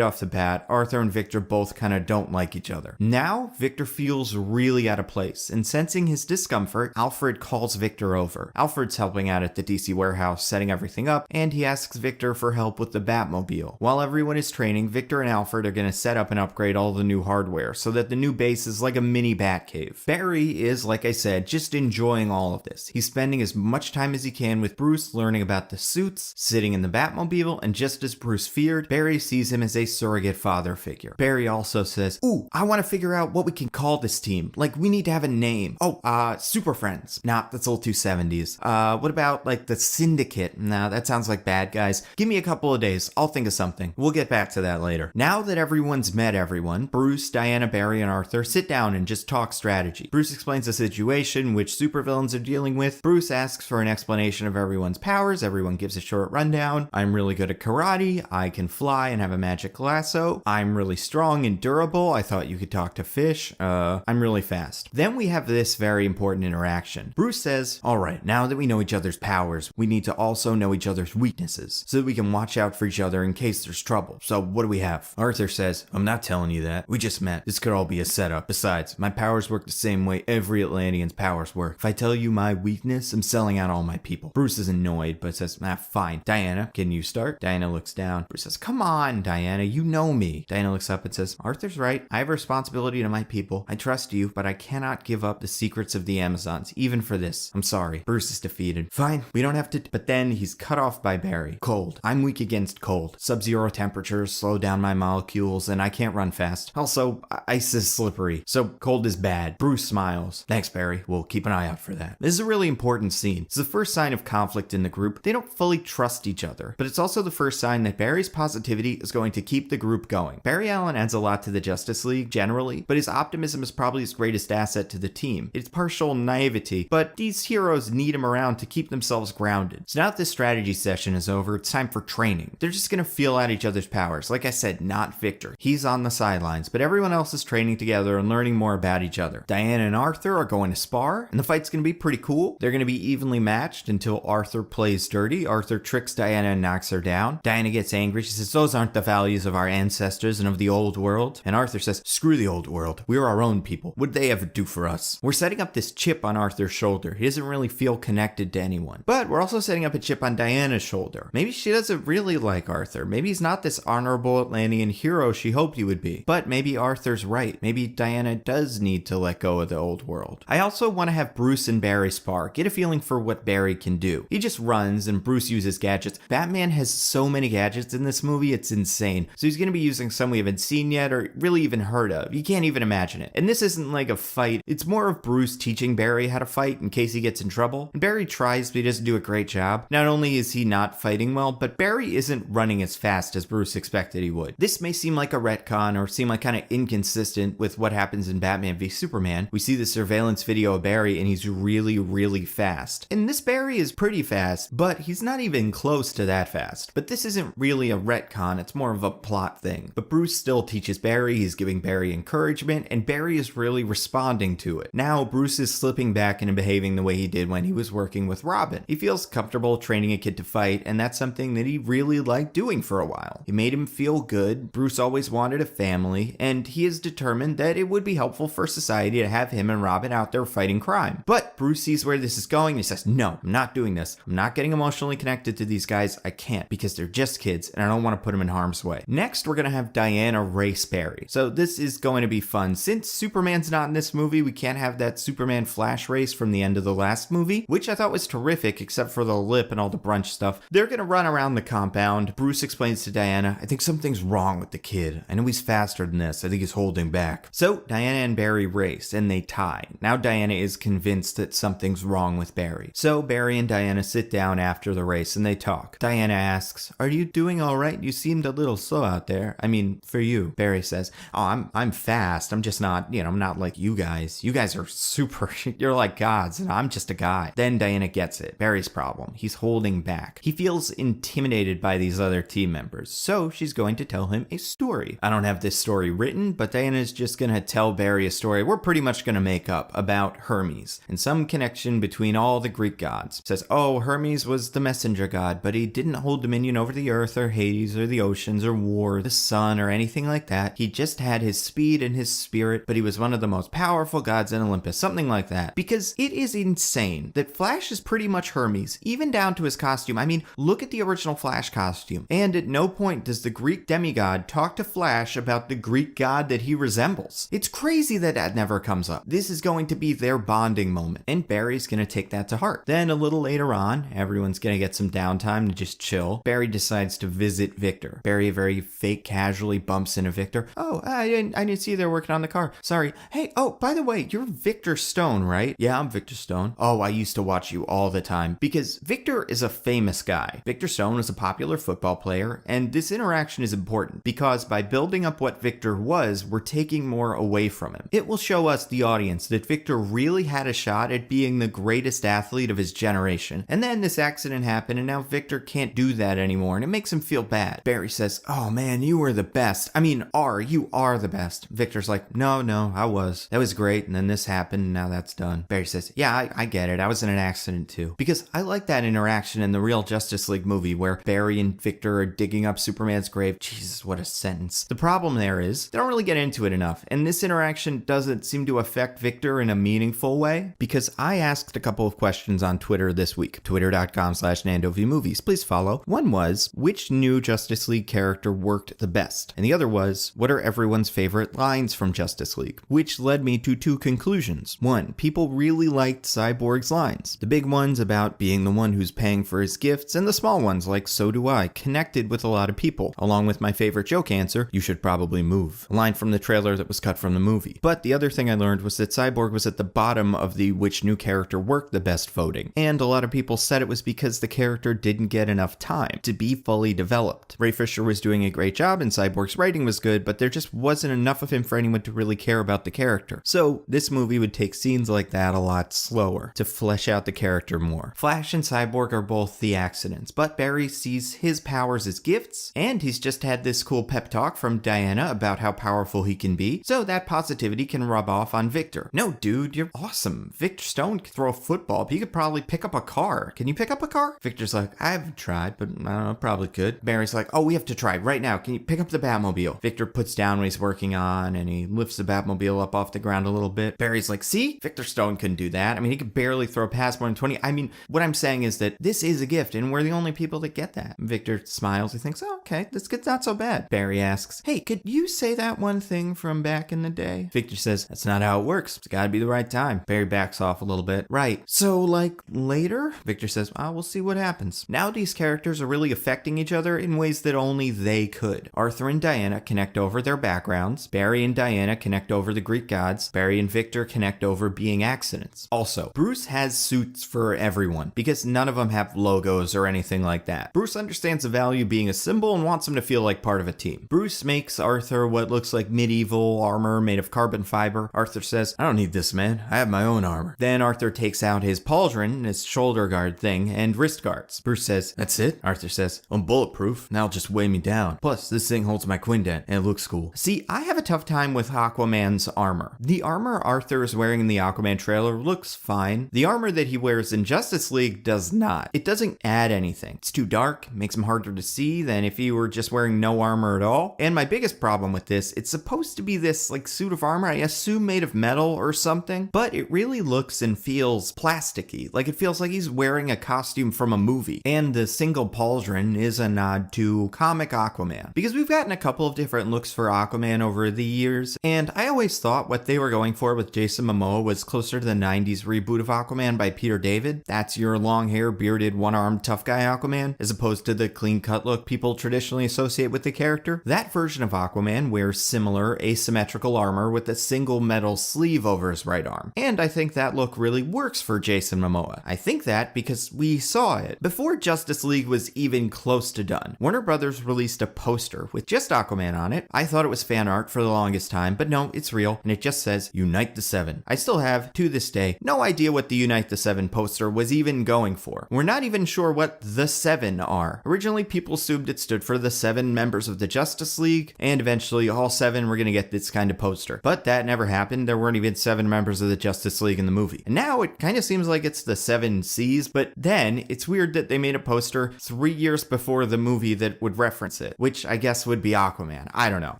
off the bat, Arthur and Victor both kind of don't like each other. Now, Victor feels really out of place, and sensing his discomfort, Alfred calls Victor over. Alfred's helping out at the DC warehouse, setting everything up, and he asks Victor for help with the Batmobile. While everyone is training, Victor and Alfred are going to set up and upgrade all the new hardware so that the new base is like a mini Batcave. Barry is, like I said, just enjoying all of this. He's spending as much time as he can with Bruce, learning about the suits, sitting in the Batmobile, and just as Bruce feared, Barry sees him as a surrogate father figure. Barry also says, ooh, I want to figure out what we can call this team. Like, we need to have a name. Oh, Super Friends. Nah, that's a little too 70s. What about, like, the Syndicate? Nah, that sounds like bad guys. Give me a couple of days. I'll think of something. We'll get back to that later. Now that everyone's met everyone, Bruce, Diana, Barry, and Arthur sit down and just talk strategy. Bruce explains the situation which supervillains are dealing with. Bruce asks for an explanation of everyone's powers. Everyone gives a short rundown. I'm really good at karate. I can fly and have a magic lasso. I'm really strong and durable. I thought you could talk to fish. I'm really fast. Then we have this very important interaction. Bruce says, all right, now that we know each other's powers, we need to also know each other's weaknesses so that we can watch out for each other in case there's trouble. So what do we have? Arthur says, I'm not telling you that. We just met. This could all be a setup. Besides, my powers work the same way every Atlantean's powers work. If I tell you my weakness, I'm selling out all my people. Bruce is annoyed, but says, fine. Diana, can you start? Diana looks down. Bruce says, come on, Diana, you know me. Diana looks up and says, Arthur's right. I have a responsibility to my people. I trust you, but I cannot give up the secrets of the Amazons, even for this. I'm sorry. Bruce is defeated. Fine, we don't have to. But then he's cut off by Barry. Cold. I'm weak against cold. Sub-zero temperatures slow down my molecules, and I can't run fast. Also, ice is slippery, so cold is bad. Bruce smiles. Thanks, Barry. We'll keep an eye out for that. This is a really important scene. It's the first sign of conflict in the group. They don't fully trust each other, but it's also the first sign that Barry's positivity is going to keep the group going. Barry Allen adds a lot to the Justice League generally, but his optimism is probably his greatest asset to the team. It's partial naivety, but these heroes need him around to keep themselves grounded. So now that this strategy session is over, it's time for training. They're just gonna feel out each other's powers. Like I said, not Victor. He's on the sidelines, but everyone else is training together and learning more about each other. Diana and Arthur are going to spar, and the fight's gonna be pretty cool. They're gonna be evenly matched until Arthur plays dirty. Arthur tricks Diana and knocks her down. Diana gets angry. She says, those aren't the values of our ancestors and of the old world. And Arthur says, screw the old world. We're our own people. What'd they ever do for us? We're setting up this chip on Arthur's shoulder. He doesn't really feel connected to anyone. But we're also setting up a chip on Diana's shoulder. Maybe she doesn't really like Arthur. Maybe he's not this honorable Atlantean hero she hoped he would be. But maybe Arthur's right. Maybe Diana does need to let go of the old world. I also want to have Bruce and Barry spar. Get a feeling for what Barry can do. He just runs and Bruce uses gadgets. Batman has so many gadgets in this movie, it's insane. So he's going to be using some we haven't seen yet or really even heard of. You can't even imagine it. And this isn't like a fight. It's more of Bruce teaching Barry how to fight in case he gets in trouble. And Barry tries, but he doesn't do a great job. Not only is he not fighting well, but Barry isn't running as fast as Bruce expected he would. This may seem like a retcon or seem like kind of inconsistent with what happens in Batman v Superman. We see the surveillance video of Barry and he's really, really fast. And this Barry is pretty fast, but he's not even close to that fast. But this isn't really a retcon, it's more of a plot thing. But Bruce still teaches Barry, he's giving Barry encouragement, and Barry is really responding to it. Now, Bruce is slipping back into behaving the way he did when he was working with Robin. He feels comfortable training a kid to fight, and that's something that he really liked doing for a while. It made him feel good. Bruce always wanted a family, and he is determined that it would be helpful for society to have him and Robin out there fighting crime. But Bruce sees where this is going, and he says, no, I'm not doing this. I'm not getting emotionally connected to these guys. I can't, because they're just kids, and I don't want to put them in harm's way. Next, we're going to have Diana race Barry. So this is going to be fun. Since Superman's not in this movie, we can't have that Superman Flash race from the end of the last movie, which I thought was terrific, except for the lip and all the brunch stuff. They're going to run around around the compound, Bruce explains to Diana, I think something's wrong with the kid. I know he's faster than this. I think he's holding back. So Diana and Barry race, and they tie. Now Diana is convinced that something's wrong with Barry. So Barry and Diana sit down after the race, and they talk. Diana asks, are you doing all right? You seemed a little slow out there. I mean, for you. Barry says, oh, I'm fast. I'm just not, I'm not like you guys. You guys are super, you're like gods, and I'm just a guy. Then Diana gets it. Barry's problem. He's holding back. He feels intimidated by these other team members, so she's going to tell him a story. I don't have this story written, but Diana's just going to tell Barry a story we're pretty much going to make up about Hermes and some connection between all the Greek gods. Says, oh, Hermes was the messenger god, but he didn't hold dominion over the earth or Hades or the oceans or war, the sun or anything like that. He just had his speed and his spirit, but he was one of the most powerful gods in Olympus, something like that. Because it is insane that Flash is pretty much Hermes, even down to his costume. I mean, look at the original Flash costume. And at no point does the Greek demigod talk to Flash about the Greek god that he resembles. It's crazy that that never comes up. This is going to be their bonding moment, and Barry's going to take that to heart. Then a little later on, everyone's going to get some downtime to just chill. Barry decides to visit Victor. Barry very fake casually bumps into Victor. Oh, I didn't see you there working on the car. Sorry. Hey, oh, by the way, you're Victor Stone, right? Yeah, I'm Victor Stone. Oh, I used to watch you all the time. Because Victor is a famous guy. Victor Stone was a popular football player, and this interaction is important because by building up what Victor was, we're taking more away from him. It will show us, the audience, that Victor really had a shot at being the greatest athlete of his generation. And then this accident happened, and now Victor can't do that anymore, and it makes him feel bad. Barry says, oh man, you were the best. I mean, you are the best. Victor's like, no, I was. That was great, and then this happened, and now that's done. Barry says, yeah, I get it. I was in an accident too. Because I like that interaction in the real Justice League movie where Barry and Victor are digging up Superman's grave. Jesus, what a sentence. The problem there is, they don't really get into it enough, and this interaction doesn't seem to affect Victor in a meaningful way, because I asked a couple of questions on Twitter this week. Twitter.com/NandoVMovies. Please follow. One was, which new Justice League character worked the best? And the other was, what are everyone's favorite lines from Justice League? Which led me to two conclusions. One, people really liked Cyborg's lines. The big ones about being the one who's paying for his gifts, and the small ones like so do I, connected with a lot of people, along with my favorite joke answer, you should probably move. A line from the trailer that was cut from the movie. But the other thing I learned was that Cyborg was at the bottom of the which new character worked the best voting, and a lot of people said it was because the character didn't get enough time to be fully developed. Ray Fisher was doing a great job and Cyborg's writing was good, but there just wasn't enough of him for anyone to really care about the character. So this movie would take scenes like that a lot slower to flesh out the character more. Flash and Cyborg are both the accidents, but Barry sees his powers as gifts, and he's just had this cool pep talk from Diana about how powerful he can be, so that positivity can rub off on Victor. No, dude, you're awesome. Victor Stone can throw a football, but he could probably pick up a car. Can you pick up a car? Victor's like, I haven't tried, but I don't know, probably could. Barry's like, oh, we have to try right now. Can you pick up the Batmobile? Victor puts down what he's working on, and he lifts the Batmobile up off the ground a little bit. Barry's like, see? Victor Stone couldn't do that. I mean, he could barely throw past more than 20. I mean, what I'm saying is that this is a gift, and we're the only people that get that. Victor smiles. He thinks, oh, okay, this kid's not so bad. Barry asks, hey, could you say that one thing from back in the day? Victor says, that's not how it works. It's gotta be the right time. Barry backs off a little bit. Right. So, like, later? Victor says, we'll see what happens. Now these characters are really affecting each other in ways that only they could. Arthur and Diana connect over their backgrounds. Barry and Diana connect over the Greek gods. Barry and Victor connect over being accidents. Also, Bruce has suits for everyone because none of them have logos or anything like that. Bruce understands the value of being a symbol and wants him to feel like part of a team. Bruce makes Arthur what looks like medieval armor made of carbon fiber. Arthur says, I don't need this, man. I have my own armor. Then Arthur takes out his pauldron, his shoulder guard thing, and wrist guards. Bruce says, that's it? Arthur says, I'm bulletproof. Now just weigh me down. Plus, this thing holds my quindet, and it looks cool. See, I have a tough time with Aquaman's armor. The armor Arthur is wearing in the Aquaman trailer looks fine. The armor that he wears in Justice League does not. It doesn't add anything. It's too dark, makes him harder to see than if he were just wearing no armor at all. And my biggest problem with this, it's supposed to be this like suit of armor, I assume made of metal or something, but it really looks and feels plasticky. Like it feels like he's wearing a costume from a movie. And the single pauldron is a nod to comic Aquaman, because we've gotten a couple of different looks for Aquaman over the years, and I always thought what they were going for with Jason Momoa was closer to the 90s reboot of Aquaman by Peter David. That's your long hair, bearded, one-armed tough guy Aquaman. as opposed to the clean-cut look people traditionally associate with the character. That version of Aquaman wears similar asymmetrical armor with a single metal sleeve over his right arm. And I think that look really works for Jason Momoa. I think that because we saw it. Before Justice League was even close to done, Warner Brothers released a poster with just Aquaman on it. I thought it was fan art for the longest time, but no, it's real, and it just says, Unite the Seven. I still have, to this day, no idea what the Unite the Seven poster was even going for. We're not even sure what the Seven are. Originally, people assumed it stood for the 7 members of the Justice League, and eventually all 7 were gonna get this kind of poster. But that never happened. There weren't even 7 members of the Justice League in the movie. And now it kind of seems like it's the 7 C's, but then it's weird that they made a poster 3 years before the movie that would reference it, which I guess would be Aquaman. I don't know.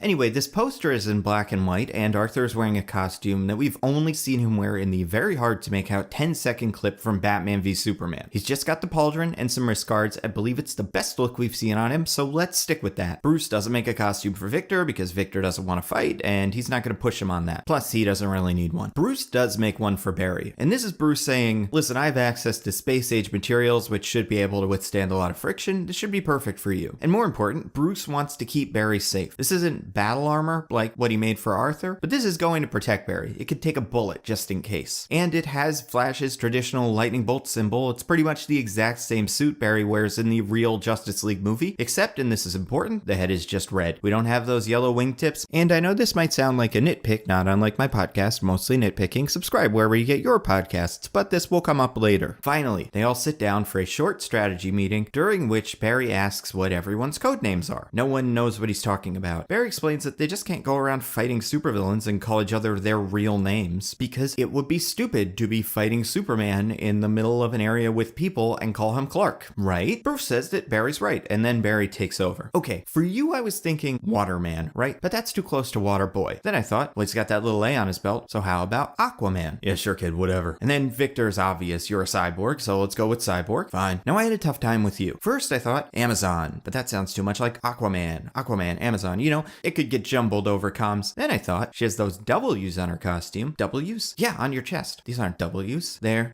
Anyway, this poster is in black and white, and Arthur is wearing a costume that we've only seen him wear in the very hard to make out 10-second clip from Batman v Superman. He's just got the pauldron and some wrist guards. I believe it's the best look we've seen on him, so let's stick with that. Bruce doesn't make a costume for Victor because Victor doesn't want to fight, and he's not going to push him on that. Plus, he doesn't really need one. Bruce does make one for Barry, and this is Bruce saying, listen, I have access to space-age materials which should be able to withstand a lot of friction. This should be perfect for you. And more important, Bruce wants to keep Barry safe. This isn't battle armor like what he made for Arthur, but this is going to protect Barry. It could take a bullet just in case. And it has Flash's traditional lightning bolt symbol. It's pretty much the exact same suit Barry wears in the real Justice League movie, except, and this is important, the head is just red. We don't have those yellow wingtips. And I know this might sound like a nitpick, not unlike my podcast, mostly nitpicking. Subscribe wherever you get your podcasts, but this will come up later. Finally, they all sit down for a short strategy meeting, during which Barry asks what everyone's code names are. No one knows what he's talking about. Barry explains that they just can't go around fighting supervillains and call each other their real names, because it would be stupid to be fighting Superman in the middle of an area with people and call him Clark, right? Bruce says that Barry's right, and then Barry takes over. Okay, for you I was thinking Waterman, right? But that's too close to Waterboy. Then I thought, well, he's got that little A on his belt, so how about Aquaman? Yeah, sure kid, whatever. And then Victor's obvious, you're a cyborg, so let's go with Cyborg. Fine. Now I had a tough time with you. First I thought Amazon, but that sounds too much like Aquaman, Amazon, you know, it could get jumbled over comms. Then I thought, she has those W's on her costume. W's? Yeah, on your chest. These aren't W's. They're...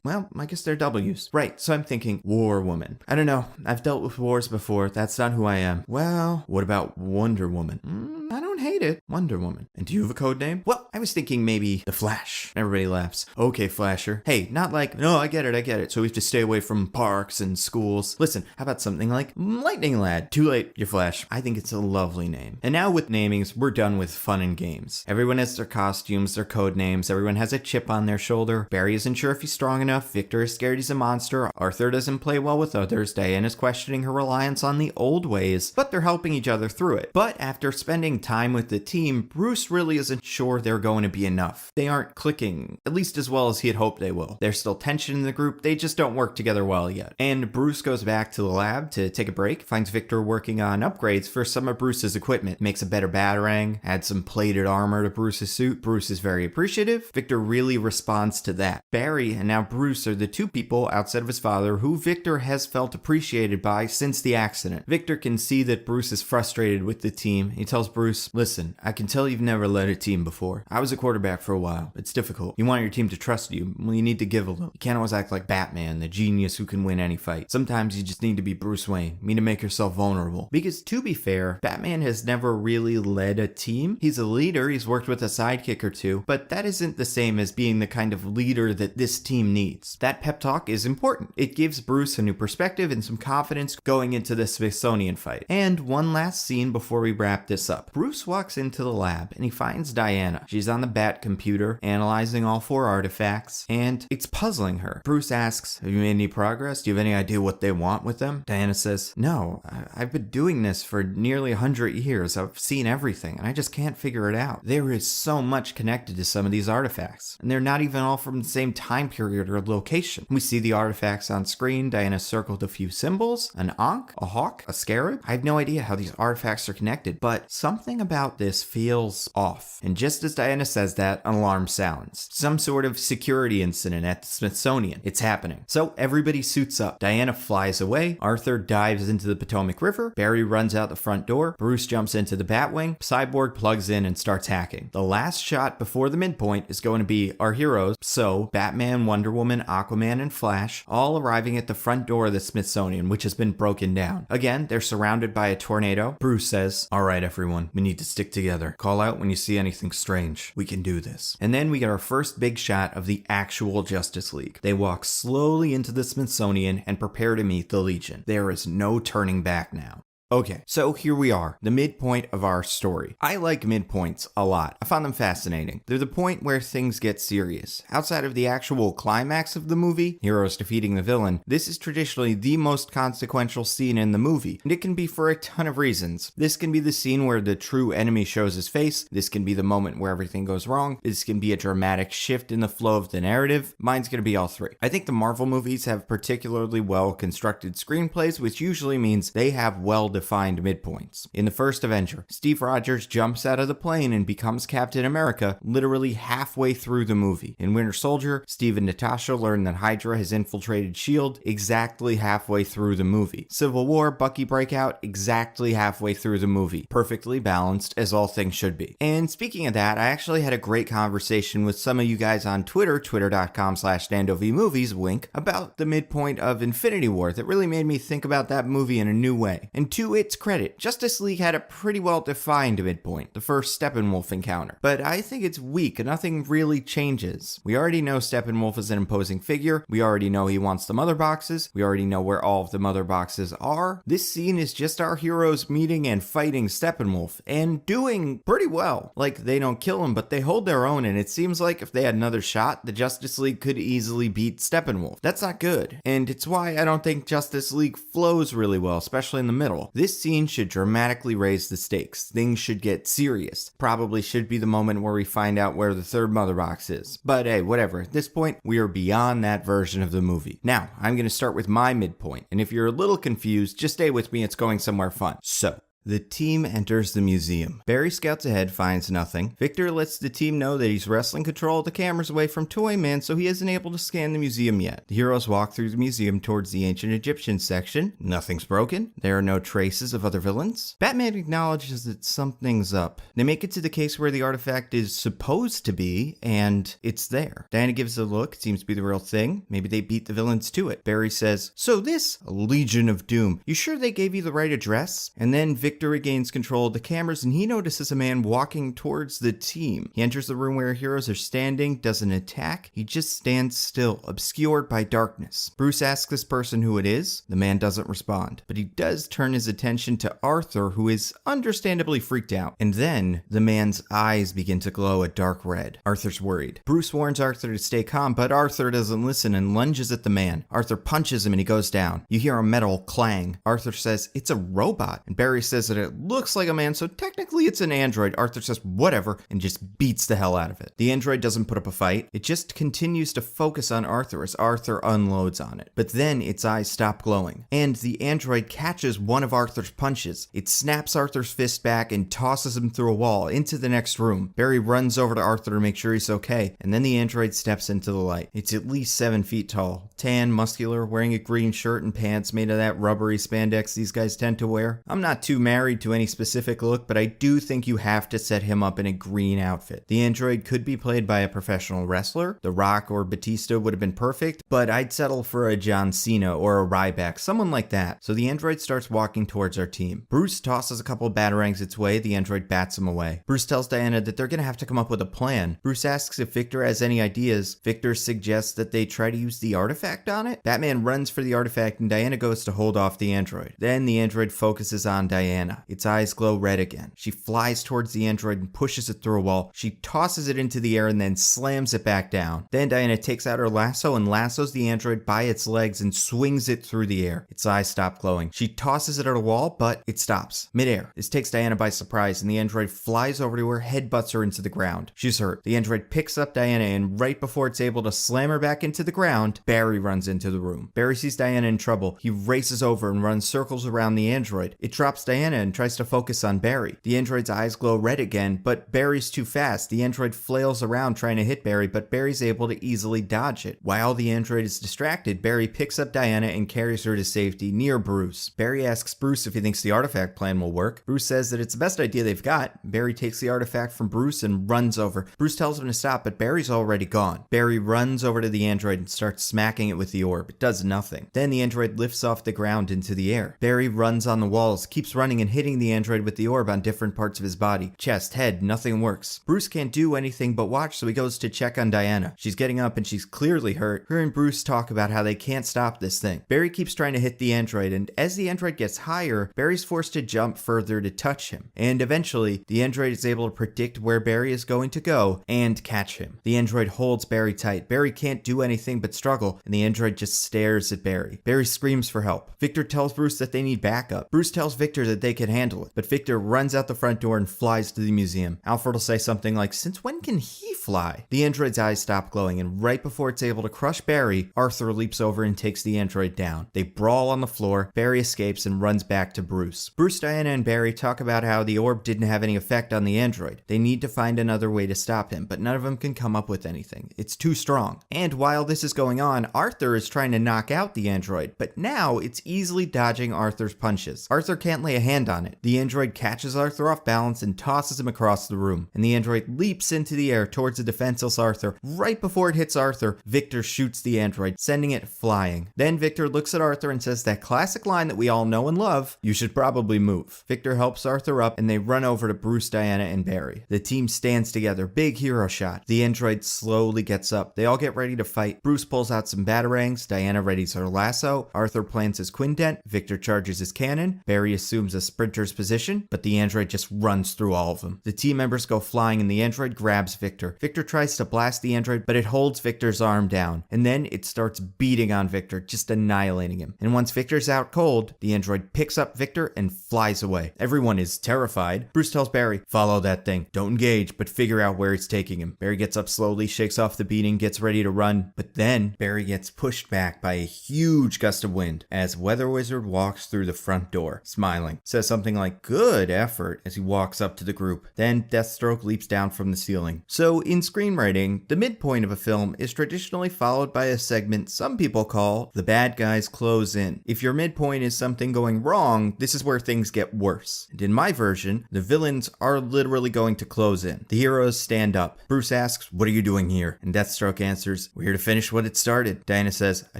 well, I guess they're W's. Right, so I'm thinking War Woman. I don't know. I've dealt with wars before. That's not who I am. Well, what about Wonder Woman? I don't hate it. Wonder Woman. And do you have a code name? Well, I was thinking maybe The Flash. Everybody laughs. Okay, Flasher. Hey, not like, no, I get it. So we have to stay away from parks and schools. Listen, how about something like Lightning Lad? Too late, you're Flash. I think it's a lovely name. And now with namings, we're done with fun and games. Everyone has their costumes, their code names. Everyone has a chip on their shoulder. Barry isn't sure if he's strong enough. Victor is scared he's a monster. Arthur doesn't play well with others. Diana's questioning her reliance on the old ways, but they're helping each other through it. But after spending time with the team, Bruce really isn't sure they're going to be enough. They aren't clicking, at least as well as he had hoped they will. There's still tension in the group, they just don't work together well yet. And Bruce goes back to the lab to take a break, finds Victor working on upgrades for some of Bruce's equipment, makes a better batarang, adds some plated armor to Bruce's suit. Bruce is very appreciative. Victor really responds to that. Barry and now Bruce are the two people outside of his father who Victor has felt appreciated by since the accident. Victor can see that Bruce is frustrated with the team. He tells Bruce, listen, I can tell you've never led a team before. I was a quarterback for a while. It's difficult. You want your team to trust you. Well, you need to give a little. You can't always act like Batman, the genius who can win any fight. Sometimes you just need to be Bruce Wayne. You need to make yourself vulnerable. Because to be fair, Batman has never really led a team. He's a leader. He's worked with a sidekick or two, but that isn't the same as being the kind of leader that this team needs. That pep talk is important. It gives Bruce a new perspective and some confidence going into the Smithsonian fight. And one last scene before we wrap this up. Bruce walks into the lab and he finds Diana. She's on the Bat computer analyzing all 4 artifacts and it's puzzling her. Bruce asks, have you made any progress? Do you have any idea what they want with them? Diana says, no, I've been doing this for nearly 100 years. I've seen everything and I just can't figure it out. There is so much connected to some of these artifacts and they're not even all from the same time period or location. We see the artifacts on screen. Diana circled a few symbols, an ankh, a hawk, a scarab. I have no idea how these artifacts are connected, but something about this feels off. And just as Diana Diana says that, an alarm sounds. Some sort of security incident at the Smithsonian. It's happening. So everybody suits up. Diana flies away. Arthur dives into the Potomac River. Barry runs out the front door. Bruce jumps into the Batwing. Cyborg plugs in and starts hacking. The last shot before the midpoint is going to be our heroes, so Batman, Wonder Woman, Aquaman, and Flash, all arriving at the front door of the Smithsonian, which has been broken down. Again, they're surrounded by a tornado. Bruce says, "All right, everyone, we need to stick together. Call out when you see anything strange. We can do this." And then we get our first big shot of the actual Justice League. They walk slowly into the Smithsonian and prepare to meet the Legion. There is no turning back now. Okay, so here we are, the midpoint of our story. I like midpoints a lot. I found them fascinating. They're the point where things get serious. Outside of the actual climax of the movie, heroes defeating the villain, this is traditionally the most consequential scene in the movie, and it can be for a ton of reasons. This can be the scene where the true enemy shows his face. This can be the moment where everything goes wrong. This can be a dramatic shift in the flow of the narrative. Mine's gonna be all three. I think the Marvel movies have particularly well-constructed screenplays, which usually means they have well-defined midpoints. In the first Avenger, Steve Rogers jumps out of the plane and becomes Captain America literally halfway through the movie. In Winter Soldier, Steve and Natasha learn that Hydra has infiltrated S.H.I.E.L.D. exactly halfway through the movie. Civil War, Bucky breakout exactly halfway through the movie. Perfectly balanced, as all things should be. And speaking of that, I actually had a great conversation with some of you guys on Twitter, twitter.com/NandoVMovies, wink, about the midpoint of Infinity War that really made me think about that movie in a new way. And to its credit, Justice League had a pretty well-defined midpoint, the first Steppenwolf encounter. But I think it's weak, and nothing really changes. We already know Steppenwolf is an imposing figure. We already know he wants the mother boxes. We already know where all of the mother boxes are. This scene is just our heroes meeting and fighting Steppenwolf, and doing pretty well. Like, they don't kill him, but they hold their own, and it seems like if they had another shot, the Justice League could easily beat Steppenwolf. That's not good, and it's why I don't think Justice League flows really well, especially in the middle. This scene should dramatically raise the stakes. Things should get serious. Probably should be the moment where we find out where the third mother box is. But hey, whatever. At this point, we are beyond that version of the movie. Now, I'm going to start with my midpoint. And if you're a little confused, just stay with me. It's going somewhere fun. So, the team enters the museum. Barry scouts ahead, finds nothing. Victor lets the team know that he's wresting control of the cameras away from Toyman, so he isn't able to scan the museum yet. The heroes walk through the museum towards the ancient Egyptian section. Nothing's broken. There are no traces of other villains. Batman acknowledges that something's up. They make it to the case where the artifact is supposed to be, and it's there. Diana gives it a look. It seems to be the real thing. Maybe they beat the villains to it. Barry says, "So this Legion of Doom, you sure they gave you the right address?" And then Victor regains control of the cameras, and he notices a man walking towards the team. He enters the room where heroes are standing, doesn't attack. He just stands still, obscured by darkness. Bruce asks this person who it is. The man doesn't respond, but he does turn his attention to Arthur, who is understandably freaked out. And then the man's eyes begin to glow a dark red. Arthur's worried. Bruce warns Arthur to stay calm, but Arthur doesn't listen and lunges at the man. Arthur punches him and he goes down. You hear a metal clang. Arthur says, "It's a robot." And Barry says that it looks like a man, so technically it's an android. Arthur says, "Whatever," and just beats the hell out of it. The android doesn't put up a fight. It just continues to focus on Arthur as Arthur unloads on it. But then its eyes stop glowing, and the android catches one of Arthur's punches. It snaps Arthur's fist back and tosses him through a wall into the next room. Barry runs over to Arthur to make sure he's okay, and then the android steps into the light. It's at least 7 feet tall, tan, muscular, wearing a green shirt and pants made of that rubbery spandex these guys tend to wear. I'm not too married to any specific look, but I do think you have to set him up in a green outfit. The android could be played by a professional wrestler. The Rock or Batista would have been perfect, but I'd settle for a John Cena or a Ryback, someone like that. So the android starts walking towards our team. Bruce tosses a couple batarangs its way. The android bats him away. Bruce tells Diana that they're gonna have to come up with a plan. Bruce asks if Victor has any ideas. Victor suggests that they try to use the artifact on it. Batman runs for the artifact and Diana goes to hold off the android. Then the android focuses on Diana. Its eyes glow red again. She flies towards the android and pushes it through a wall. She tosses it into the air and then slams it back down. Then Diana takes out her lasso and lassos the android by its legs and swings it through the air. Its eyes stop glowing. She tosses it at a wall, but it stops midair. This takes Diana by surprise and the android flies over to her, headbutts her into the ground. She's hurt. The android picks up Diana and right before it's able to slam her back into the ground, Barry runs into the room. Barry sees Diana in trouble. He races over and runs circles around the android. It drops Diana Diana and tries to focus on Barry. The android's eyes glow red again, but Barry's too fast. The android flails around trying to hit Barry, but Barry's able to easily dodge it. While the android is distracted, Barry picks up Diana and carries her to safety near Bruce. Barry asks Bruce if he thinks the artifact plan will work. Bruce says that it's the best idea they've got. Barry takes the artifact from Bruce and runs over. Bruce tells him to stop, but Barry's already gone. Barry runs over to the android and starts smacking it with the orb. It does nothing. Then the android lifts off the ground into the air. Barry runs on the walls, keeps running and hitting the android with the orb on different parts of his body. Chest, head, nothing works. Bruce can't do anything but watch, so he goes to check on Diana. She's getting up and she's clearly hurt. Her and Bruce talk about how they can't stop this thing. Barry keeps trying to hit the android, and as the android gets higher, Barry's forced to jump further to touch him. And eventually, the android is able to predict where Barry is going to go and catch him. The android holds Barry tight. Barry can't do anything but struggle, and the android just stares at Barry. Barry screams for help. Victor tells Bruce that they need backup. Bruce tells Victor that they can handle it, but Victor runs out the front door and flies to the museum. Alfred will say something like, "Since when can he fly?" The android's eyes stop glowing, and right before it's able to crush Barry, Arthur leaps over and takes the android down. They brawl on the floor. Barry escapes and runs back to Bruce. Bruce, Diana, and Barry talk about how the orb didn't have any effect on the android. They need to find another way to stop him, but none of them can come up with anything. It's too strong. And while this is going on, Arthur is trying to knock out the android, but now it's easily dodging Arthur's punches. Arthur can't lay a hand on it. The android catches Arthur off balance and tosses him across the room, and the android leaps into the air towards the defenseless Arthur. Right before it hits Arthur, Victor shoots the android, sending it flying. Then Victor looks at Arthur and says that classic line that we all know and love, "You should probably move." Victor helps Arthur up, and they run over to Bruce, Diana, and Barry. The team stands together. Big hero shot. The android slowly gets up. They all get ready to fight. Bruce pulls out some batarangs. Diana readies her lasso. Arthur plants his quindent. Victor charges his cannon. Barry assumes a sprinter's position, but the android just runs through all of them. The team members go flying, and the android grabs Victor. Victor tries to blast the android, but it holds Victor's arm down, and then it starts beating on Victor, just annihilating him. And once Victor's out cold, the android picks up Victor and flies away. Everyone is terrified. Bruce tells Barry, "Follow that thing. Don't engage, but figure out where it's taking him." Barry gets up slowly, shakes off the beating, gets ready to run, but then Barry gets pushed back by a huge gust of wind as Weather Wizard walks through the front door, smiling. Says something like, "Good effort," as he walks up to the group. Then Deathstroke leaps down from the ceiling. So in screenwriting, the midpoint of a film is traditionally followed by a segment some people call the bad guys close in. If your midpoint is something going wrong, this is where things get worse. And in my version, the villains are literally going to close in. The heroes stand up. Bruce asks, "What are you doing here?" And Deathstroke answers, "We're here to finish what it started." Diana says, "I